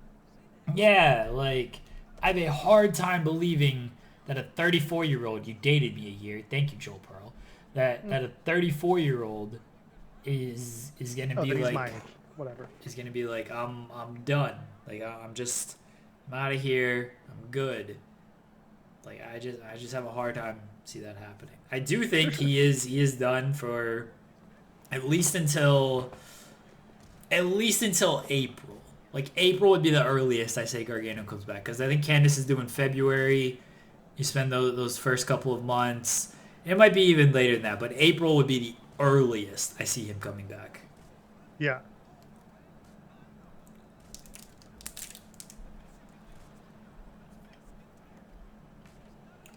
Yeah, like I have a hard time believing that a 34-year-old, you dated me a year, thank you, Joel Pearl, that a 34-year-old is gonna be like my age. Whatever. Is gonna be like I'm done. Like I'm out of here. I'm good. Like I just have a hard time see that happening. I do think he is done for at least until April. Like April would be the earliest I say Gargano comes back because I think Candice is doing February. You spend those first couple of months. It might be even later than that, but April would be the earliest I see him coming back. Yeah.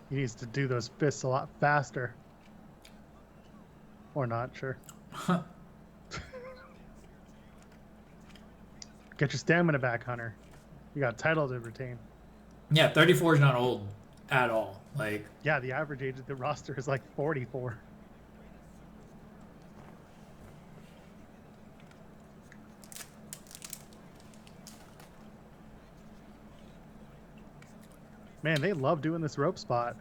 He needs to do those fists a lot faster. Or not, sure. Get your stamina back, Hunter. You got a title to retain. Yeah, 34 is not old at all. Like yeah, the average age of the roster is like 44. Man, they love doing this rope spot.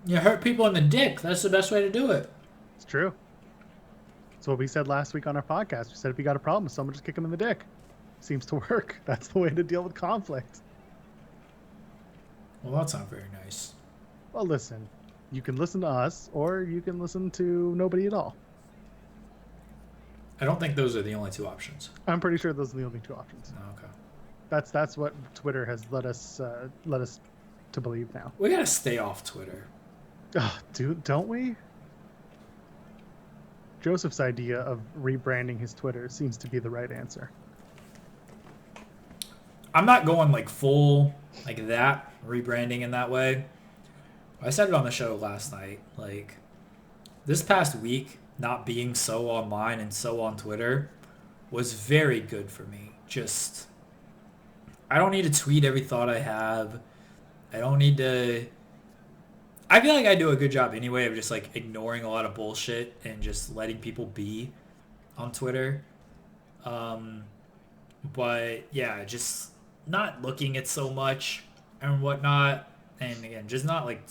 You hurt people in the dick. That's the best way to do it. It's true. That's what we said last week on our podcast. We said if you got a problem with someone, just kick them in the dick. Seems to work. That's the way to deal with conflict. Well, that's not very nice. Well, listen. You can listen to us, or you can listen to nobody at all. I don't think those are the only two options. I'm pretty sure those are the only two options. Oh, okay. That's what Twitter has led us to believe now. We gotta stay off Twitter. Don't we? Joseph's idea of rebranding his Twitter seems to be the right answer. I'm not going like full like that, rebranding in that way. I said it on the show last night. Like this past week, not being so online and so on Twitter was very good for me. Just I don't need to tweet every thought I have. I don't need to. I feel like I do a good job anyway of just like ignoring a lot of bullshit and just letting people be on Twitter. But yeah, just not looking at so much and whatnot. And again, just not like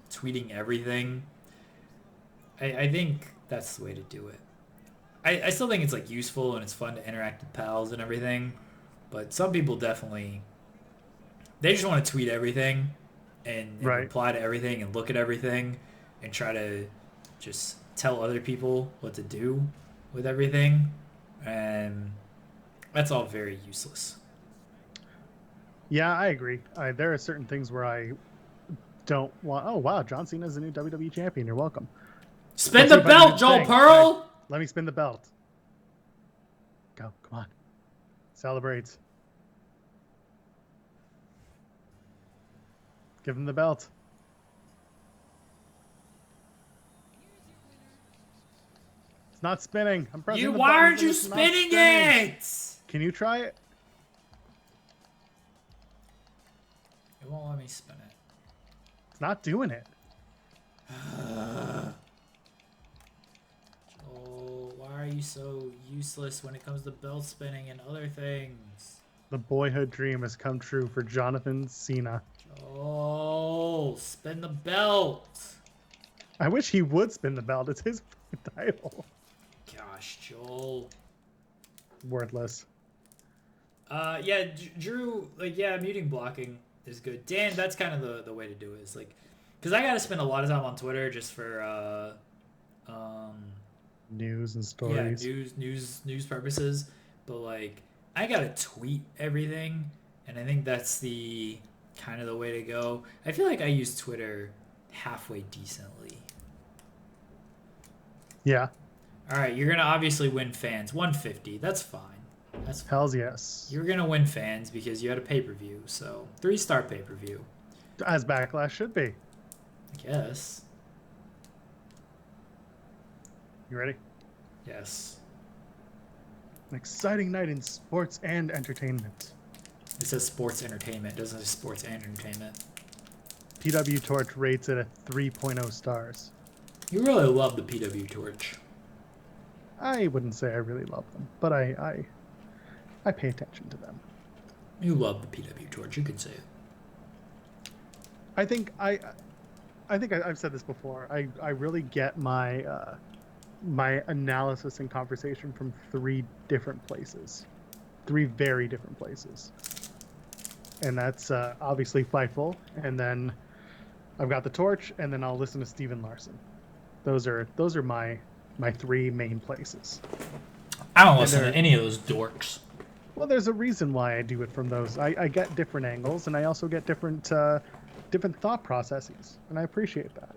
tweeting everything. I think that's the way to do it. I still think it's like useful and it's fun to interact with pals and everything. But some people definitely, they just want to tweet everything and reply to everything and look at everything and try to just tell other people what to do with everything. And that's all very useless. Yeah, I agree. There are certain things where I don't want... Oh, wow, John Cena's the new WWE champion. You're welcome. Spin the belt, Joel Pearl! Right, let me spin the belt. Go, come on. Celebrate. Give him the belt. It's not spinning. I'm pressing the button. Why aren't you spinning it? Can you try it? It won't let me spin it. It's not doing it. Joel, why are you so useless when it comes to belt spinning and other things? The boyhood dream has come true for Jonathan Cena. Oh, spin the belt. I wish he would spin the belt. It's his title. Gosh, Joel. Worthless. Yeah, Drew, like, yeah, muting blocking is good. Dan, that's kind of the way to do it. Is like, because I got to spend a lot of time on Twitter just for, News and yeah, stories. news purposes. But, like, I got to tweet everything, and I think that's the kind of the way to go. I feel like I use Twitter halfway decently. Yeah. All right, you're going to obviously win fans. 150, that's fine. That's fine. Hells yes. You're going to win fans because you had a pay-per-view. So, 3-star pay-per-view. As Backlash should be. I guess. You ready? Yes. An exciting night in sports and entertainment. It says sports entertainment. It doesn't say sports and entertainment. PW Torch rates it at 3.0 stars. You really love the PW Torch. I wouldn't say I really love them, but I pay attention to them. You love the PW Torch. You can say it. I think I've said this before. I really get my my analysis and conversation from 3 different places, 3 very different places, and that's obviously Fightful, and then I've got the Torch, and then I'll listen to Steven Larson. Those are my 3 main places. I don't listen to any of those dorks. Well, there's a reason why I do it from those. I get different angles, and I also get different thought processes, and I appreciate that.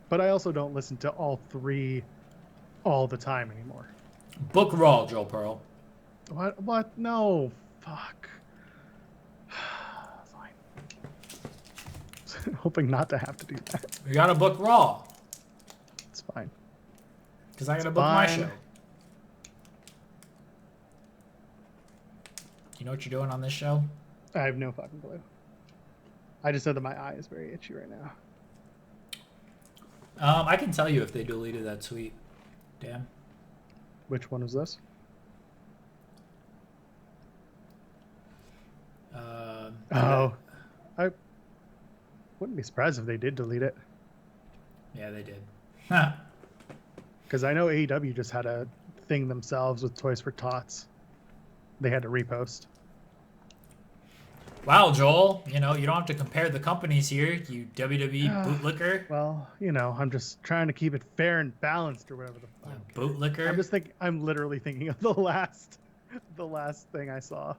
But I also don't listen to all 3 all the time anymore. Book Raw, Joel Pearl. What? No. Fuck. Fine. Hoping not to have to do that. We gotta book Raw. It's fine. Because I gotta book my show. You know what you're doing on this show? I have no fucking clue. I just said that my eye is very itchy right now. I can tell you if they deleted that tweet. Dan. Which one was this? I wouldn't be surprised if they did delete it. Yeah, they did. Because I know AEW just had a thing themselves with Toys for Tots. They had to repost. Wow, Joel. You know, you don't have to compare the companies here, you WWE bootlicker. Well, you know, I'm just trying to keep it fair and balanced or whatever the fuck. Yeah, bootlicker. I'm literally thinking of the last thing I saw.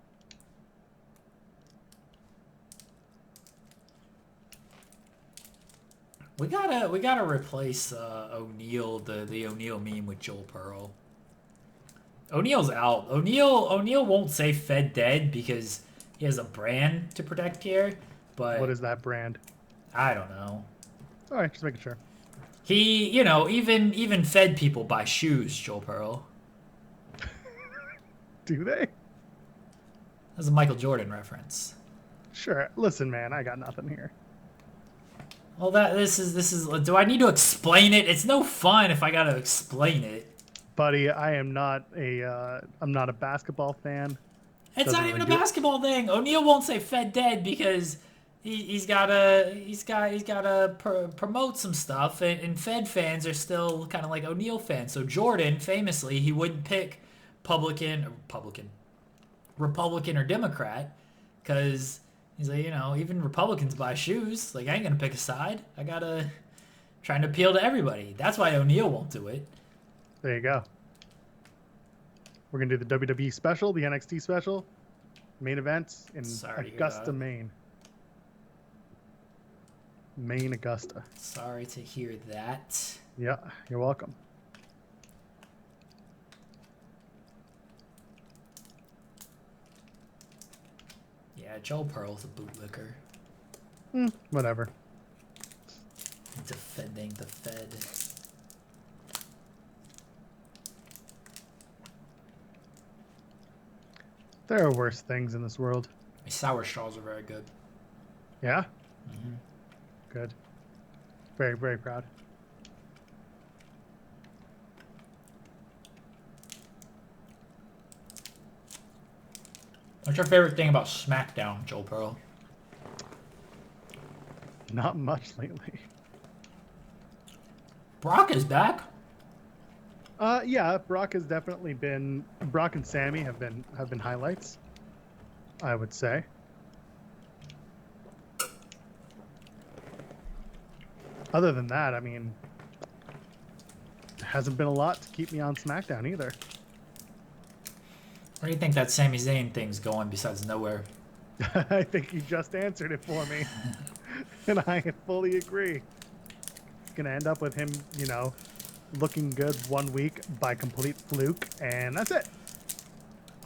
We gotta replace O'Neal, the O'Neal meme with Joel Pearl. O'Neal's out. O'Neal won't say Fed dead because he has a brand to protect here. But what is that brand? I don't know. All right, just making sure. He, you know, even Fed people buy shoes, Joel Pearl. Do they? That's a Michael Jordan reference. Sure. Listen, man, I got nothing here. Well, this is. Do I need to explain it? It's no fun if I gotta explain it. Buddy, I'm not a basketball fan. It's not even a basketball thing. O'Neal won't say Fed dead because he's gotta promote some stuff, and Fed fans are still kind of like O'Neal fans. So Jordan, famously, he wouldn't pick Republican or Democrat because he's like, you know, even Republicans buy shoes. Like, I ain't gonna pick a side. I gotta trying to appeal to everybody. That's why O'Neal won't do it. There you go. We're going to do the WWE special, the NXT special, main events in Augusta, Maine. Maine, Augusta. Sorry to hear that. Yeah, you're welcome. Yeah, Joel Pearl's a bootlicker. Whatever. Defending the Fed. There are worse things in this world. Sour straws are very good. Yeah? Mm-hmm. Good. Very, very proud. What's your favorite thing about SmackDown, Joel Pearl? Not much lately. Brock is back. Yeah, Brock has definitely been. Brock and Sammy have been highlights, I would say. Other than that, I mean, there hasn't been a lot to keep me on SmackDown either. Where do you think that Sami Zayn thing's going besides nowhere? I think you just answered it for me, and I fully agree. It's gonna end up with him, looking good 1 week by complete fluke, and that's it.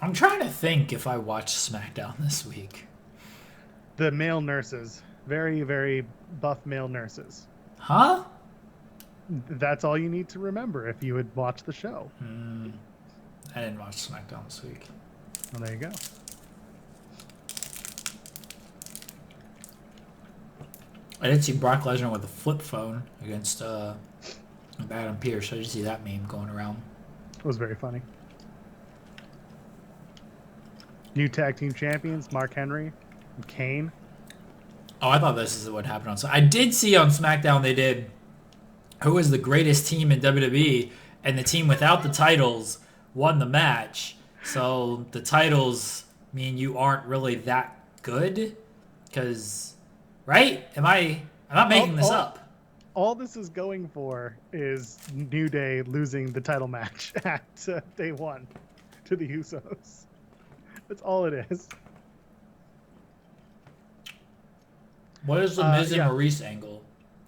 I'm trying to think if I watched SmackDown this week. The male nurses, very, very buff male nurses. Huh? That's all you need to remember if you would watch the show. I didn't watch SmackDown this week. Well, there you go. I did see Brock Lesnar with a flip phone against Adam Pearce. I did see that meme going around. It was very funny. New tag team champions, Mark Henry and Kane. Oh, I thought this is what happened on. So I did see on SmackDown they did who is the greatest team in WWE, and the team without the titles won the match. So the titles mean you aren't really that good, because, right? I'm not making this up. All this is going for is New Day losing the title match at day one to the Usos. That's all it is. What is the Miz and Maurice angle?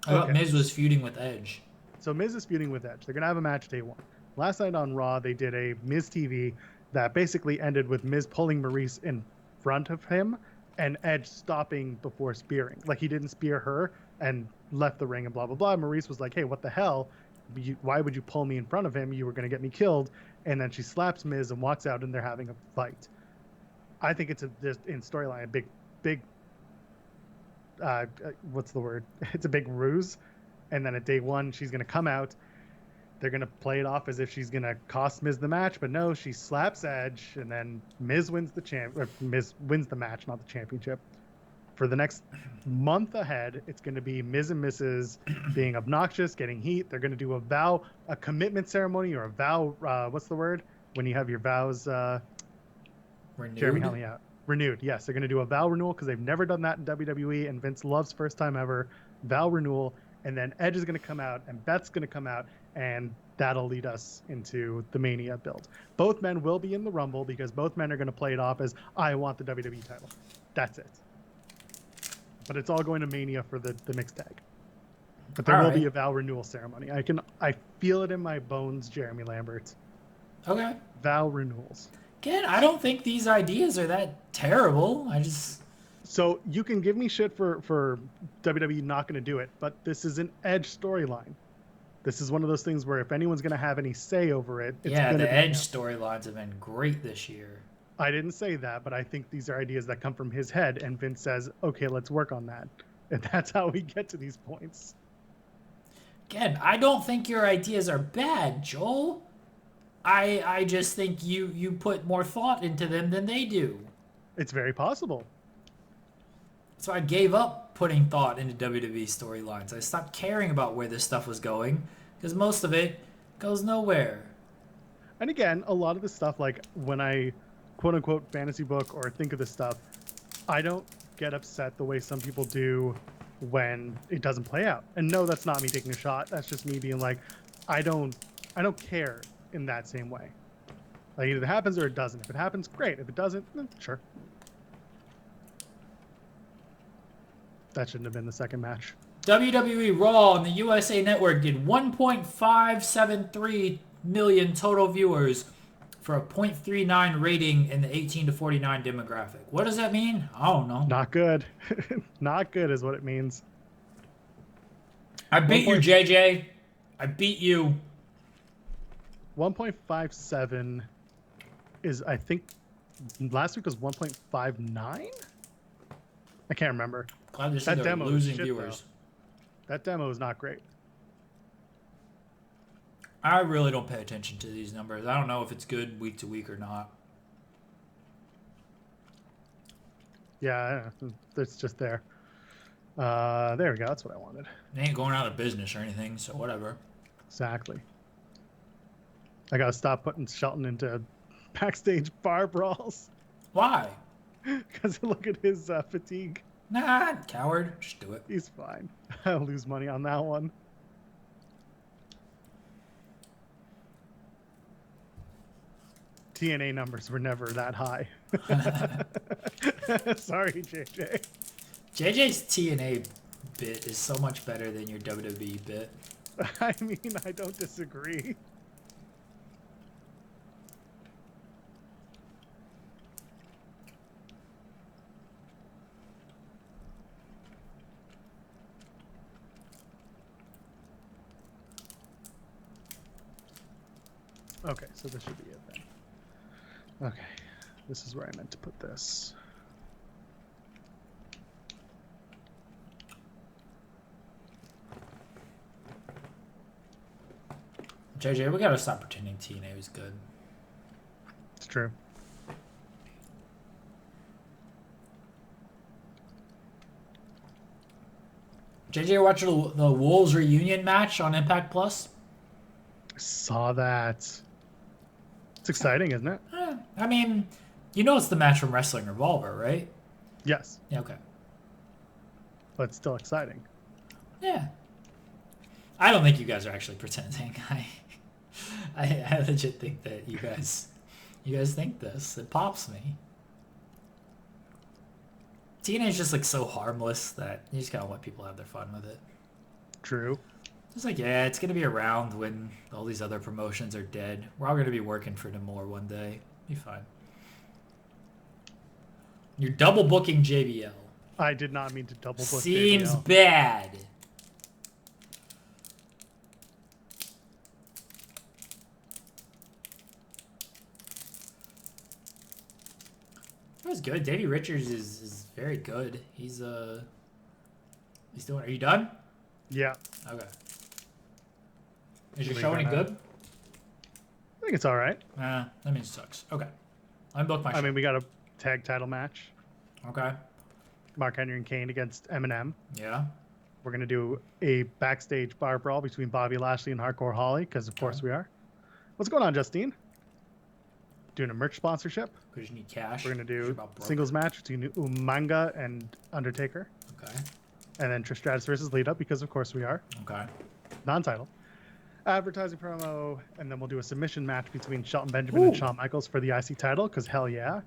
I thought Miz was feuding with Edge. So Miz is feuding with Edge. They're going to have a match day one. Last night on Raw, they did a Miz TV that basically ended with Miz pulling Maurice in front of him and Edge stopping before spearing. Like, he didn't spear her and left the ring and blah, blah, blah. Maurice was like, hey, what the hell? Why would you pull me in front of him? You were going to get me killed. And then she slaps Miz and walks out, and they're having a fight. I think it's just in storyline, a big what's the word? It's a big ruse. And then at day one, she's going to come out. They're going to play it off as if she's going to cost Miz the match, but no, she slaps Edge, and then Miz wins Miz wins the match, not the championship. For the next month ahead, it's going to be Miz and Mrs. being obnoxious, getting heat. They're going to do a commitment ceremony, or a vow. What's the word when you have your vows? Renewed? Jeremy, help me out. Renewed. Yes, they're going to do a vow renewal because they've never done that in WWE, and Vince loves first time ever vow renewal. And then Edge is going to come out, and Beth's going to come out, and that'll lead us into the Mania build. Both men will be in the Rumble because both men are going to play it off as, I want the WWE title. That's it. But it's all going to Mania for the mixed tag. But there will be a vow renewal ceremony. I feel it in my bones, Jeremy Lambert. Okay. Vow renewals. Again, I don't think these ideas are that terrible. So you can give me shit for WWE not going to do it, but this is an Edge storyline. This is one of those things where if anyone's going to have any say over it, it's going to be the Edge storylines have been great this year. I didn't say that, but I think these are ideas that come from his head, and Vince says, okay, let's work on that. And that's how we get to these points. Again, I don't think your ideas are bad, Joel. I just think you put more thought into them than they do. It's very possible. So I gave up putting thought into WWE storylines. I stopped caring about where this stuff was going because most of it goes nowhere. And again, a lot of the stuff, like when I quote-unquote fantasy book or think of this stuff, I don't get upset the way some people do when it doesn't play out. And no, that's not me taking a shot. That's just me being like, I don't care in that same way. Like, either it happens or it doesn't. If it happens, great. If it doesn't, sure. That shouldn't have been the second match. WWE Raw on the USA Network did 1.573 million total viewers for a 0.39 rating in the 18 to 49 demographic. What does that mean? I don't know. Not good. Not good is what it means. I beat you, JJ. I beat you. 1.57 is, I think, last week was 1.59? I can't remember. That demo losing viewers. That demo is not great. I really don't pay attention to these numbers. I don't know if it's good week to week or not. Yeah, it's just there. There we go. That's what I wanted. They ain't going out of business or anything, so whatever. Exactly. I gotta stop putting Shelton into backstage bar brawls Why? because look at his fatigue. Nah, coward. Just do it. He's fine. I'll lose money on that one. TNA numbers were never that high. Sorry, JJ. JJ's TNA bit is so much better than your WWE bit. I mean, I don't disagree. Okay, so this should be it then. Okay, this is where I meant to put this. JJ, we gotta stop pretending TNA was good. It's true. JJ, watch the Wolves reunion match on Impact Plus? I saw that. It's exciting, isn't it? I mean, you know it's the match from Wrestling Revolver, right? Yes, Yeah, okay. but it's still exciting. Yeah. I don't think you guys are actually pretending. I legit think that you guys think this. It pops me. TNA is just like so harmless that you just gotta let people have their fun with it. True. It's like, yeah, it's gonna be around when all these other promotions are dead. We're all gonna be working for them more one day. Be fine. You're double booking JBL. I did not mean to double book Seems JBL. bad. That was good. Davey Richards is very good. He's doing. Are you done? Yeah, Okay. Is your We show any gotta- good? I think it's all right. That means it sucks. Okay. Unbook my show. I mean, we got a tag title match. Okay. Mark Henry and Kane against Eminem. Yeah. We're going to do a backstage bar brawl between Bobby Lashley and Hardcore Holly, because of course we are. What's going on, Justine? Doing a merch sponsorship. Because you need cash. We're going to You're do about broke. singles match between Umanga and Undertaker. Okay. And then Trish Stratus versus Lita, because of course we are. Okay. Non-title. Advertising promo, and then we'll do a submission match between Shelton Benjamin and Shawn Michaels for the IC title, because hell yeah.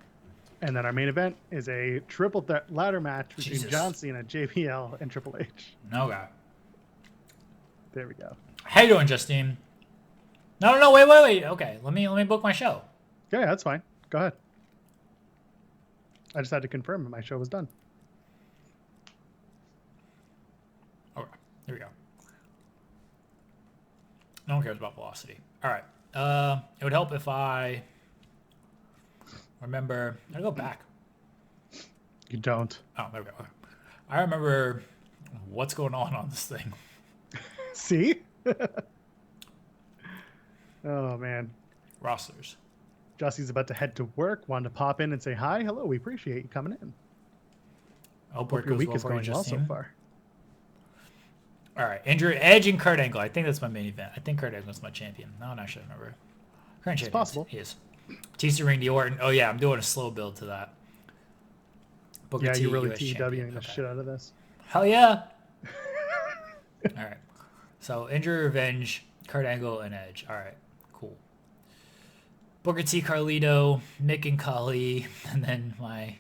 And then our main event is a triple ladder match between Jesus. John Cena, JBL, and Triple H. Okay. There we go. How you doing, Justine? No, wait. Okay, let me book my show. Yeah, that's fine. Go ahead. I just had to confirm that my show was done. Okay, here we go. No one cares about velocity. All right. It would help if I remember. I go back. You don't. Oh, there we go. Okay. I remember what's going on this thing. See? Oh, man. Rosters. Justy's about to head to work. Wanted to pop in and say hi. Hello, we appreciate you coming in. Hope Hope your week is going well so Justine. far. All right, Andrew Edge and Kurt Angle. I think that's my main event. I think Kurt Angle's my champion. No, I actually remember. Current champion. possible. He is. Batista Ring the Orton. Oh yeah, I'm doing a slow build to that. Booker Yeah, T, you're really US TWing champion. the Okay. shit out of this. Hell yeah. All right. So Injury Revenge, Kurt Angle, and Edge. All right, cool. Booker T, Carlito, Mick and Kali, and then my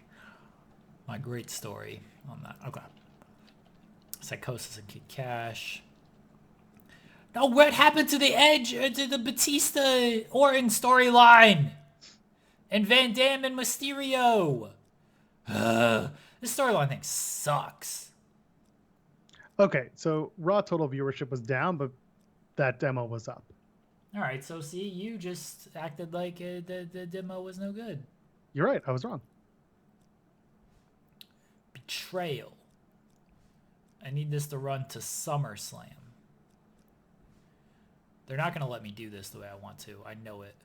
great story on that. Okay. Psychosis and Kid Cash. No, what happened to the Edge, to the Batista Orton storyline? And Van Dam and Mysterio. This storyline thing sucks. Okay, so Raw total viewership was down, but that demo was up. All right, so see, you just acted like the demo was no good. You're right. I was wrong. Betrayal. I need this to run to SummerSlam. They're not going to let me do this the way I want to. I know it.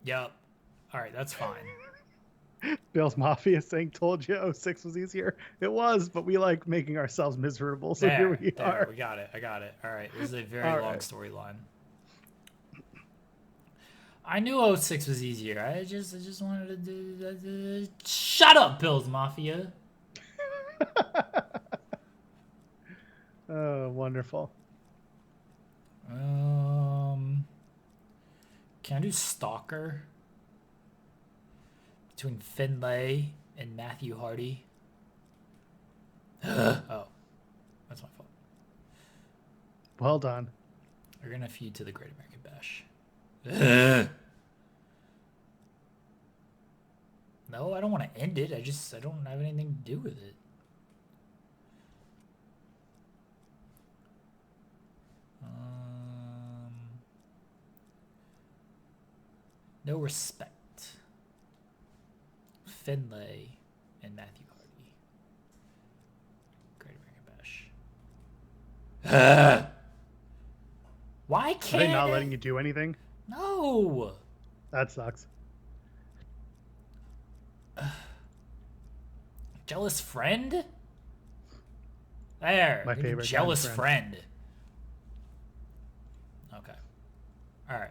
Yep. All right, that's fine. Bill's Mafia saying, "Told you, '06 was easier." It was, but we like making ourselves miserable. So here we are. We got it. I got it. All right. This is a very All long right. storyline. I knew '06 was easier. I just wanted to do. Shut up, Bills Mafia. Oh, wonderful. Can I do Stalker between Finlay and Matthew Hardy? Oh, that's my fault. Well done. We're gonna feud to the Great American Bash. No, I don't want to end it. I don't have anything to do with it. No respect. Finlay and Matthew Hardy. Great American Bash. Why can't Are they not letting you do anything? No. That sucks. Jealous friend? There. My favorite jealous kind of friend. Okay. Alright.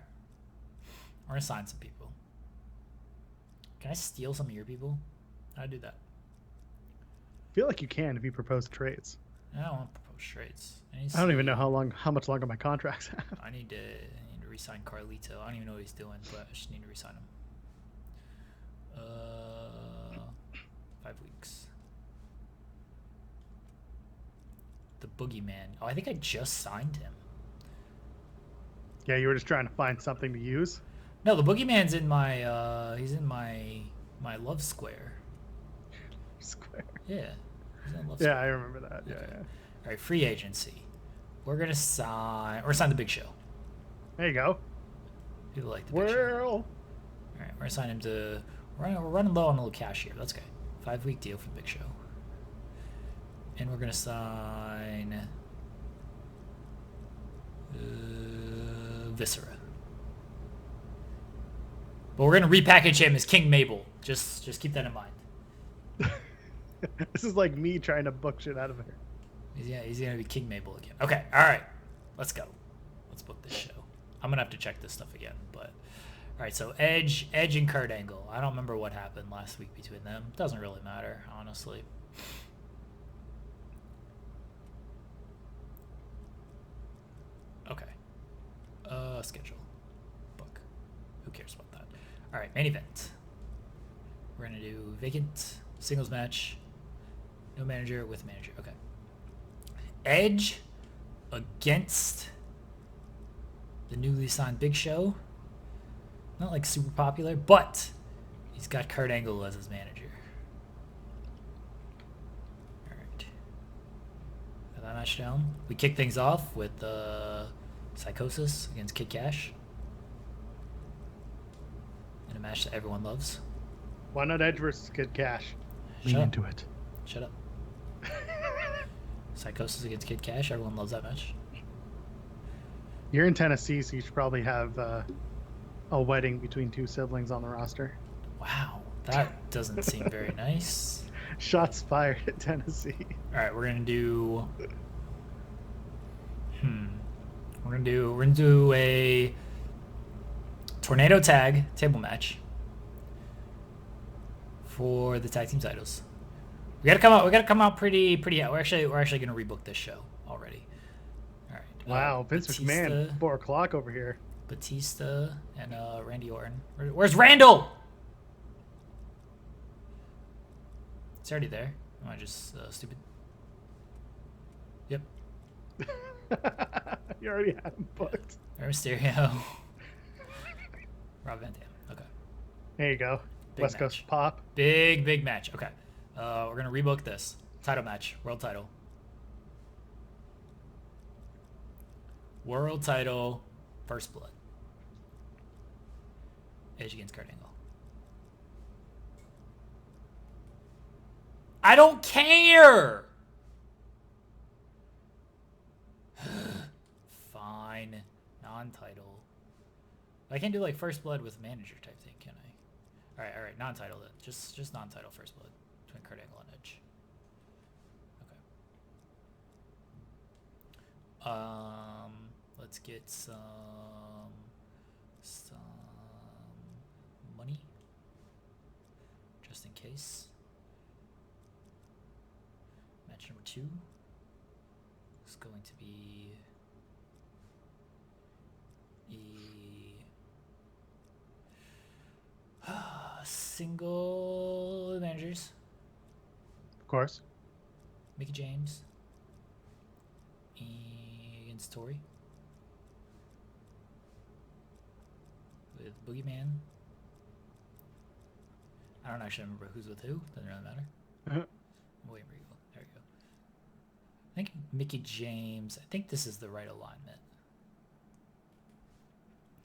We're gonna sign some people. Can I steal some of your people? How do I do that? I feel like you can if you propose trades. I don't want to propose trades. I don't even know how much longer my contracts have. I need to re-sign Carlito. I don't even know what he's doing, but I just need to re-sign him. 5 weeks. The Boogeyman. Oh, I think I just signed him. Yeah, you were just trying to find something to use. No, the Boogeyman's in my he's in my love square. Square. Yeah. He's in love Yeah, square. I remember that. Yeah, yeah. All right, free agency. We're gonna sign the Big Show. There you go. People like the Big Show. All right, we're gonna sign him to. We're running low on a little cash here. That's okay. 5-week deal for the Big Show. And we're gonna sign Viscera. But we're gonna repackage him as King Mabel. Just keep that in mind. This is like me trying to book shit out of here. He's gonna be King Mabel again. Okay, all right, let's go. Let's book this show. I'm gonna have to check this stuff again, but all right. So Edge and Kurt Angle. I don't remember what happened last week between them. Doesn't really matter, honestly. Okay. Schedule. Book. Who cares about that? All right, main event. We're gonna do vacant singles match. No manager with manager. Okay. Edge against the newly signed Big Show. Not like super popular, but he's got Kurt Angle as his manager. All right. Got that match down. We kick things off with Psychosis against Kid Cash. In a match that everyone loves. Why not Edge versus Kid Cash? Lean into it. Shut up. Psychosis against Kid Cash. Everyone loves that match. You're in Tennessee, so you should probably have a wedding between two siblings on the roster. Wow, that doesn't seem very nice. Shots fired at Tennessee. All right, we're gonna do. We're gonna do a tornado tag table match for the tag team titles. We gotta come out pretty. We're actually gonna rebook this show already. All right. Wow, Vince Batista, McMahon, 4 o'clock over here. Batista and Randy Orton. Where's Randall? It's already there. Am I just stupid? Yep. You already had him booked. Rey Mysterio. Rob Van Dam. Okay. There you go. Big West match. Coast pop. Big match. Okay. We're gonna rebook this title match. World title. World title. First blood. Edge against Kurt Angle. I don't care. Non-title. I can't do like first blood with manager type thing, can I? All right. Non-title then. Just non-title first blood between Kurt Angle and Edge. Okay. Let's get some money, just in case. Match number 2 is going to be a single managers. Of course. Mickey James against Tori with Boogeyman. I don't actually remember who's with who. Doesn't really matter. Wait, there you go. I think Mickey James. I think this is the right alignment.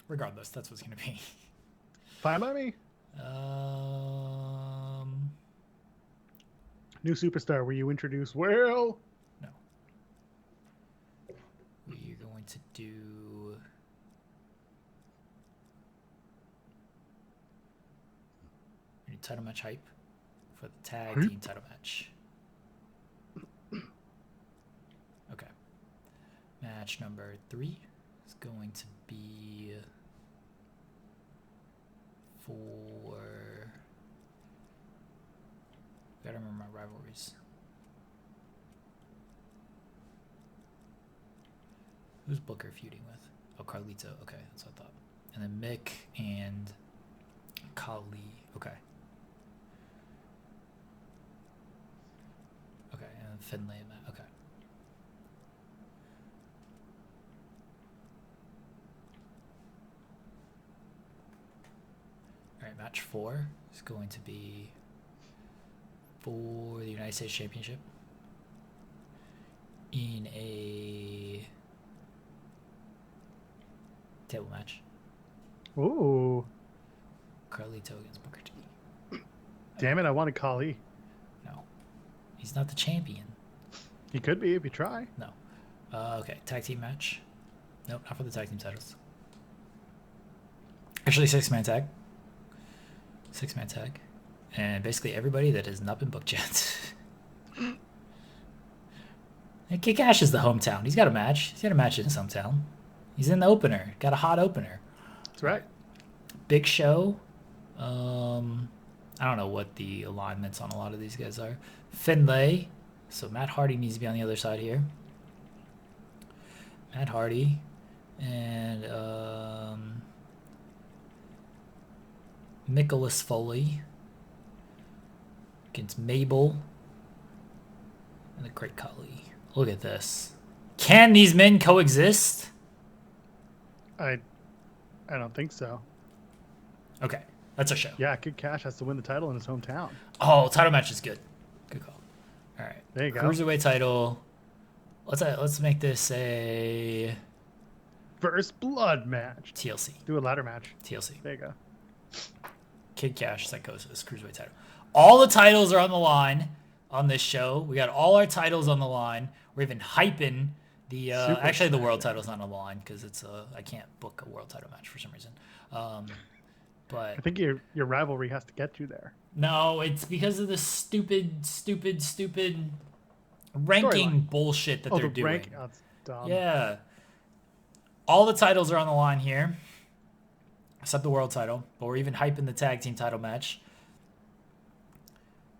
Regardless, that's what's going to be. Fine by me. New superstar. Were you introduced? Well, No. We're going to do. We need title match hype for the tag team title match. Okay. Match number 3 is going to be for. Gotta remember my rivalries. Who's Booker feuding with? Oh, Carlito. Okay, that's what I thought. And then Mick and Kali. Okay. Okay, and then Finlay and that. Okay. All right, match 4 is going to be for the United States Championship in a table match. ooh. Carlito against Booker T. Damn it, I wanted Kali. No. He's not the champion. He could be if you try. No. Okay, tag team match. Nope, not for the tag team titles. Actually, 6-man tag. 6-man tag. And basically everybody that has not been booked yet. And Kick Ash is the hometown. He's got a match. He's got a match in his hometown. He's in the opener. Got a hot opener. That's right. Big Show. I don't know what the alignments on a lot of these guys are. Finlay. So Matt Hardy needs to be on the other side here. Matt Hardy. And Nicholas Foley against Mabel and the Great Khali. Look at this. Can these men coexist? I don't think so. Okay, that's a show. Yeah, Kid Cash has to win the title in his hometown. Oh, title match is good. Good call. All right. There you go. Cruiserweight title. Let's make this a First blood match. TLC. Do a ladder match. TLC. There you go. Kid Cash Psychosis Cruiserweight title. All the titles are on the line on this show. We got all our titles on the line. We're even hyping the actually the world title's not on the line because it's I can't book a world title match for some reason. But I think your rivalry has to get you there. no, it's because of the stupid ranking Storyline. bullshit that they're doing. Oh, it's dumb. Yeah. All the titles are on the line here, except the world title. But we're even hyping the tag team title match.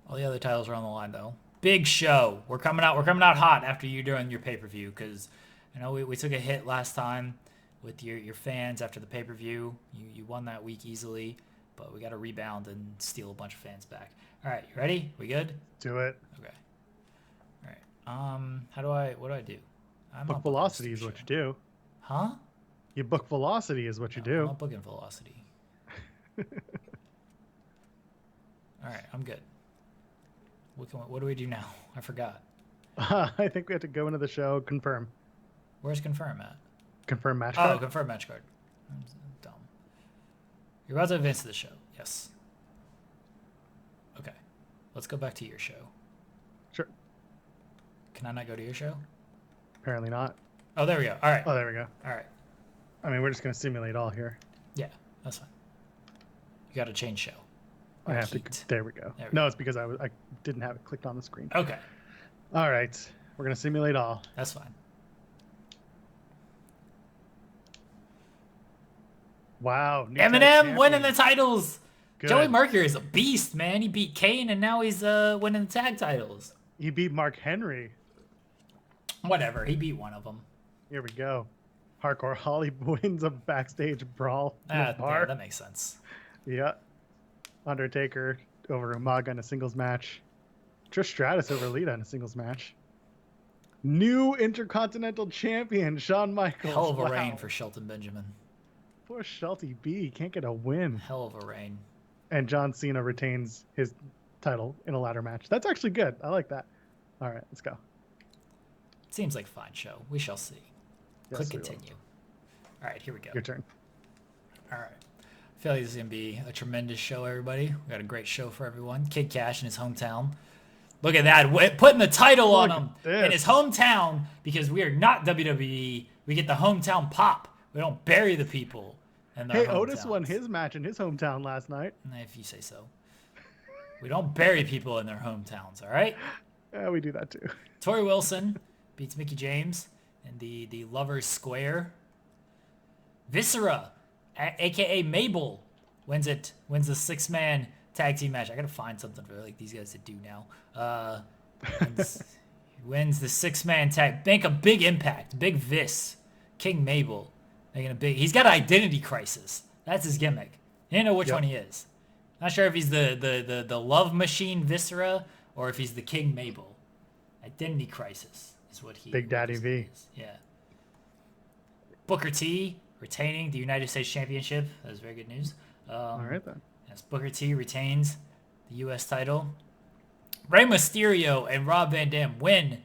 All the other titles are on the line, though. Big Show. We're coming out hot after you doing your pay-per-view because I know we took a hit last time with your fans after the pay-per-view. You won that week easily, but we got to rebound and steal a bunch of fans back. All right, you ready? We good? Do it. Okay. All right. What do I do? I'm Book not booking velocity this is what show. you do. Huh? You book velocity is what you I'm do. not booking velocity. All right, I'm good. What do we do now? I forgot. I think we have to go into the show, confirm. Where's confirm at? Confirm match Oh, card. confirm match card. I'm dumb. You're about to advance to the show. Yes. Okay. Let's go back to your show. Sure. Can I not go to your show? Apparently not. Oh, there we go. All right. Oh, there we go. All right. I mean, we're just going to simulate all here. Yeah, that's fine. You got to change show. I have heat? to. There we go. There we No, go. it's because I didn't have it clicked on the screen. Okay, All right, we're gonna simulate all. that's fine. Wow. New tag Eminem winning the champion. titles. Good. Joey Mercury is a beast, man. He beat Kane, and now he's winning the tag titles. He beat Mark Henry. Whatever, he beat one of them. Here we go. Hardcore Holly wins a backstage brawl. in the bar. Yeah, that makes sense. Yeah. Undertaker over Umaga in a singles match. Trish Stratus over Lita in a singles match. New Intercontinental Champion Shawn Michaels. Hell of a reign for Shelton Benjamin. Poor Shelty B can't get a win. Hell of a reign. And John Cena retains his title in a ladder match. That's actually good. I like that. All right, let's go. Seems like a fine show. We shall see. Yes, Click we will. continue. All right, here we go. Your turn. All right. I feel like this is going to be a tremendous show, everybody. We got a great show for everyone. Kid Cash in his hometown. Look at that. Putting the title on Look him at in his hometown because we are not WWE. We get the hometown pop. We don't bury the people in their Hey, Otis hometowns. won his match in his hometown last night. If you say so. We don't bury people in their hometowns, all right? Yeah, we do that too. Tori Wilson beats Mickie James in the Lovers Square. Viscera, a.k.a. Mabel, wins the 6-man tag team match. I got to find something for like these guys to do now. Wins the 6-man tag. Make a big impact. Big Vis. King Mabel. Making a big... He's got an identity crisis. That's his gimmick. You didn't know which one he is. Not sure if he's the love machine Viscera or if he's the King Mabel. Identity crisis is what he... Big Daddy V. is. Yeah. Booker T retaining the United States Championship. That was very good news. All right then. Yes, Booker T retains the U.S. title. Rey Mysterio and Rob Van Dam win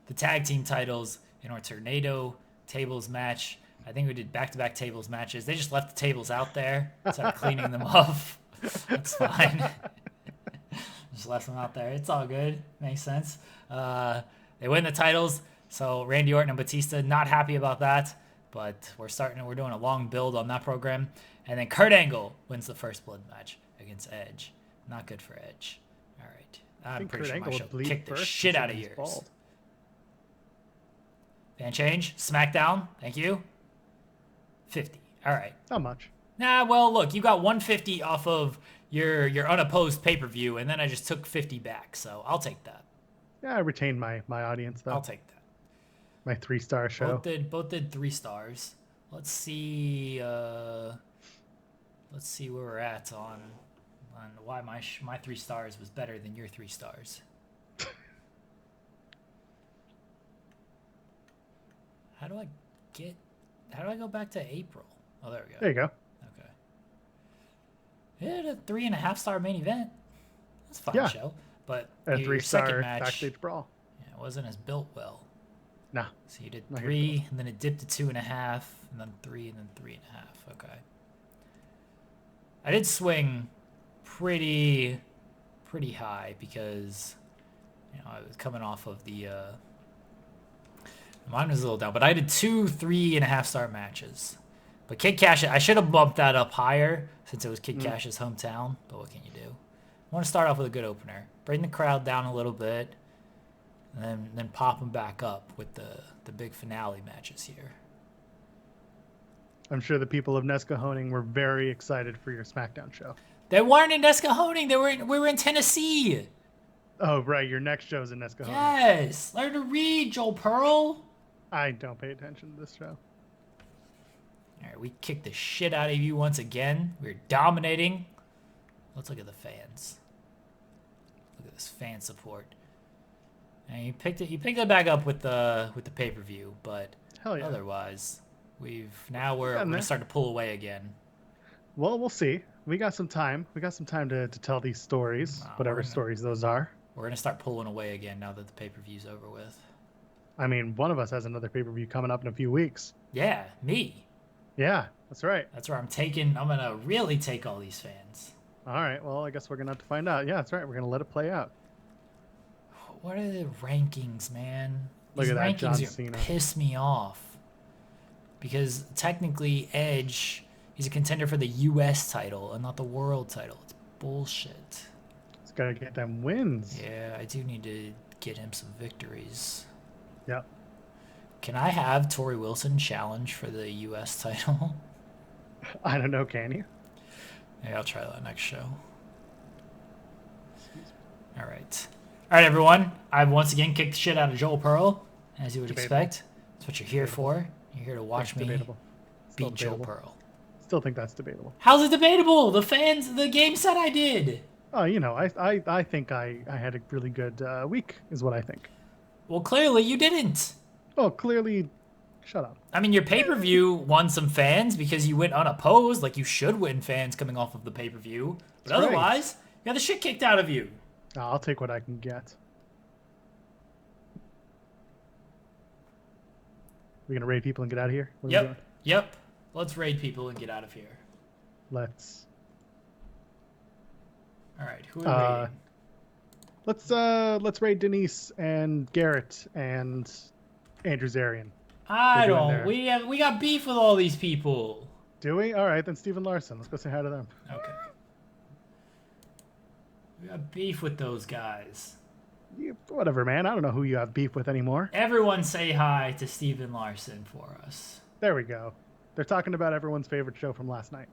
the tag team titles in our Tornado Tables match. I think we did back-to-back tables matches. They just left the tables out there instead of cleaning them off. That's fine. Just left them out there. It's all good. Makes sense. They win the titles. So Randy Orton and Batista not happy about that. But we're doing a long build on that program. And then Kurt Angle wins the first blood match against Edge. Not good for Edge. All right. I'm pretty sure my show kicked the shit out of yours. Bald. Fan change. SmackDown. Thank you. 50. All right. Not much. Nah, well, look, you got 150 off of your unopposed pay-per-view, and then I just took 50 back, so I'll take that. Yeah, I retained my audience though. I'll take that. My 3-star show. Both did 3 stars. Let's see where we're at on why my 3 stars was better than your 3 stars. How do I go back to April? Oh, there we go. There you go. Okay. It had a 3.5-star main event. That's a fun Yeah. show. But A your second 3-star match, backstage brawl. yeah, it wasn't as built well. Nah. So you did Not 3, and then it dipped to 2.5, and then 3, and then 3.5. Okay. I did swing pretty high because I was coming off of the mine was a little down, but I did 2 3.5-star matches. But Kid Cash, I should have bumped that up higher since it was Kid Cash's hometown. But what can you do? I want to start off with a good opener, bring the crowd down a little bit, and then pop them back up with the big finale matches here. I'm sure the people of Nescahoning were very excited for your SmackDown show. They weren't in Nescahoning. We were in Tennessee. Oh, right. Your next show's in Nescahoning. Yes. Learn to read, Joel Pearl. I don't pay attention to this show. All right, we kicked the shit out of you once again. We're dominating. Let's look at the fans. Look at this fan support. And you picked it back up with the pay-per-view, but Hell yeah. otherwise, we're gonna start to pull away again. Well, we'll see. We got some time. We got some time to tell these stories, whatever stories those are. We're gonna start pulling away again now that the pay-per-view's over with. I mean, one of us has another pay-per-view coming up in a few weeks. Yeah, me. Yeah, that's right. That's where I'm gonna really take all these fans. All right. Well, I guess we're gonna have to find out. Yeah, that's right. We're gonna let it play out. What are the rankings, man? Look These at that, rankings John Cena. piss me off. Because technically Edge, he's a contender for the U.S. title and not the world title. It's Bullshit. He's got to get them wins. Yeah, I do need to get him some victories. Yep. Can I have Tori Wilson challenge for the U.S. title? I don't know, can you? Yeah, I'll try that next show. All right. All right, everyone. I've once again kicked the shit out of Joel Pearl, as you would expect. That's what you're here for. You're here to watch me beat Joel Pearl. Still think that's debatable. How's it debatable? The game said I did. Oh, I think I had a really good week, is what I think. Well, clearly you didn't. Oh, clearly, shut up. I mean, your pay-per-view won some fans because you went unopposed, like you should win fans coming off of the pay-per-view. But That's otherwise, you got the shit kicked out of you. I'll take what I can get. We gonna raid people and get out of here? Yep. Let's raid people and get out of here. Let's. All right, who are we raiding? Let's raid Denise and Garrett and Andrew Zarian. I don't. We got beef with all these people. Do we? All right, then Steven Larson. Let's go say hi to them. Okay. We got beef with those guys. Whatever, man. I don't know who you have beef with anymore. Everyone say hi to Steven Larson for us. There we go. They're talking about everyone's favorite show from last night.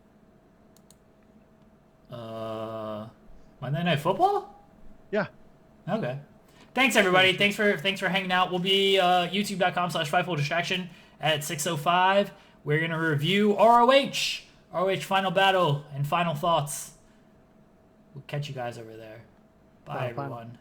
Monday Night Football? Yeah. Okay. Thanks, everybody. Thanks for hanging out. We'll be youtube.com/Fightful Distraction at 6:05. We're going to review ROH Final Battle and final thoughts. We'll catch you guys over there. Bye, everyone.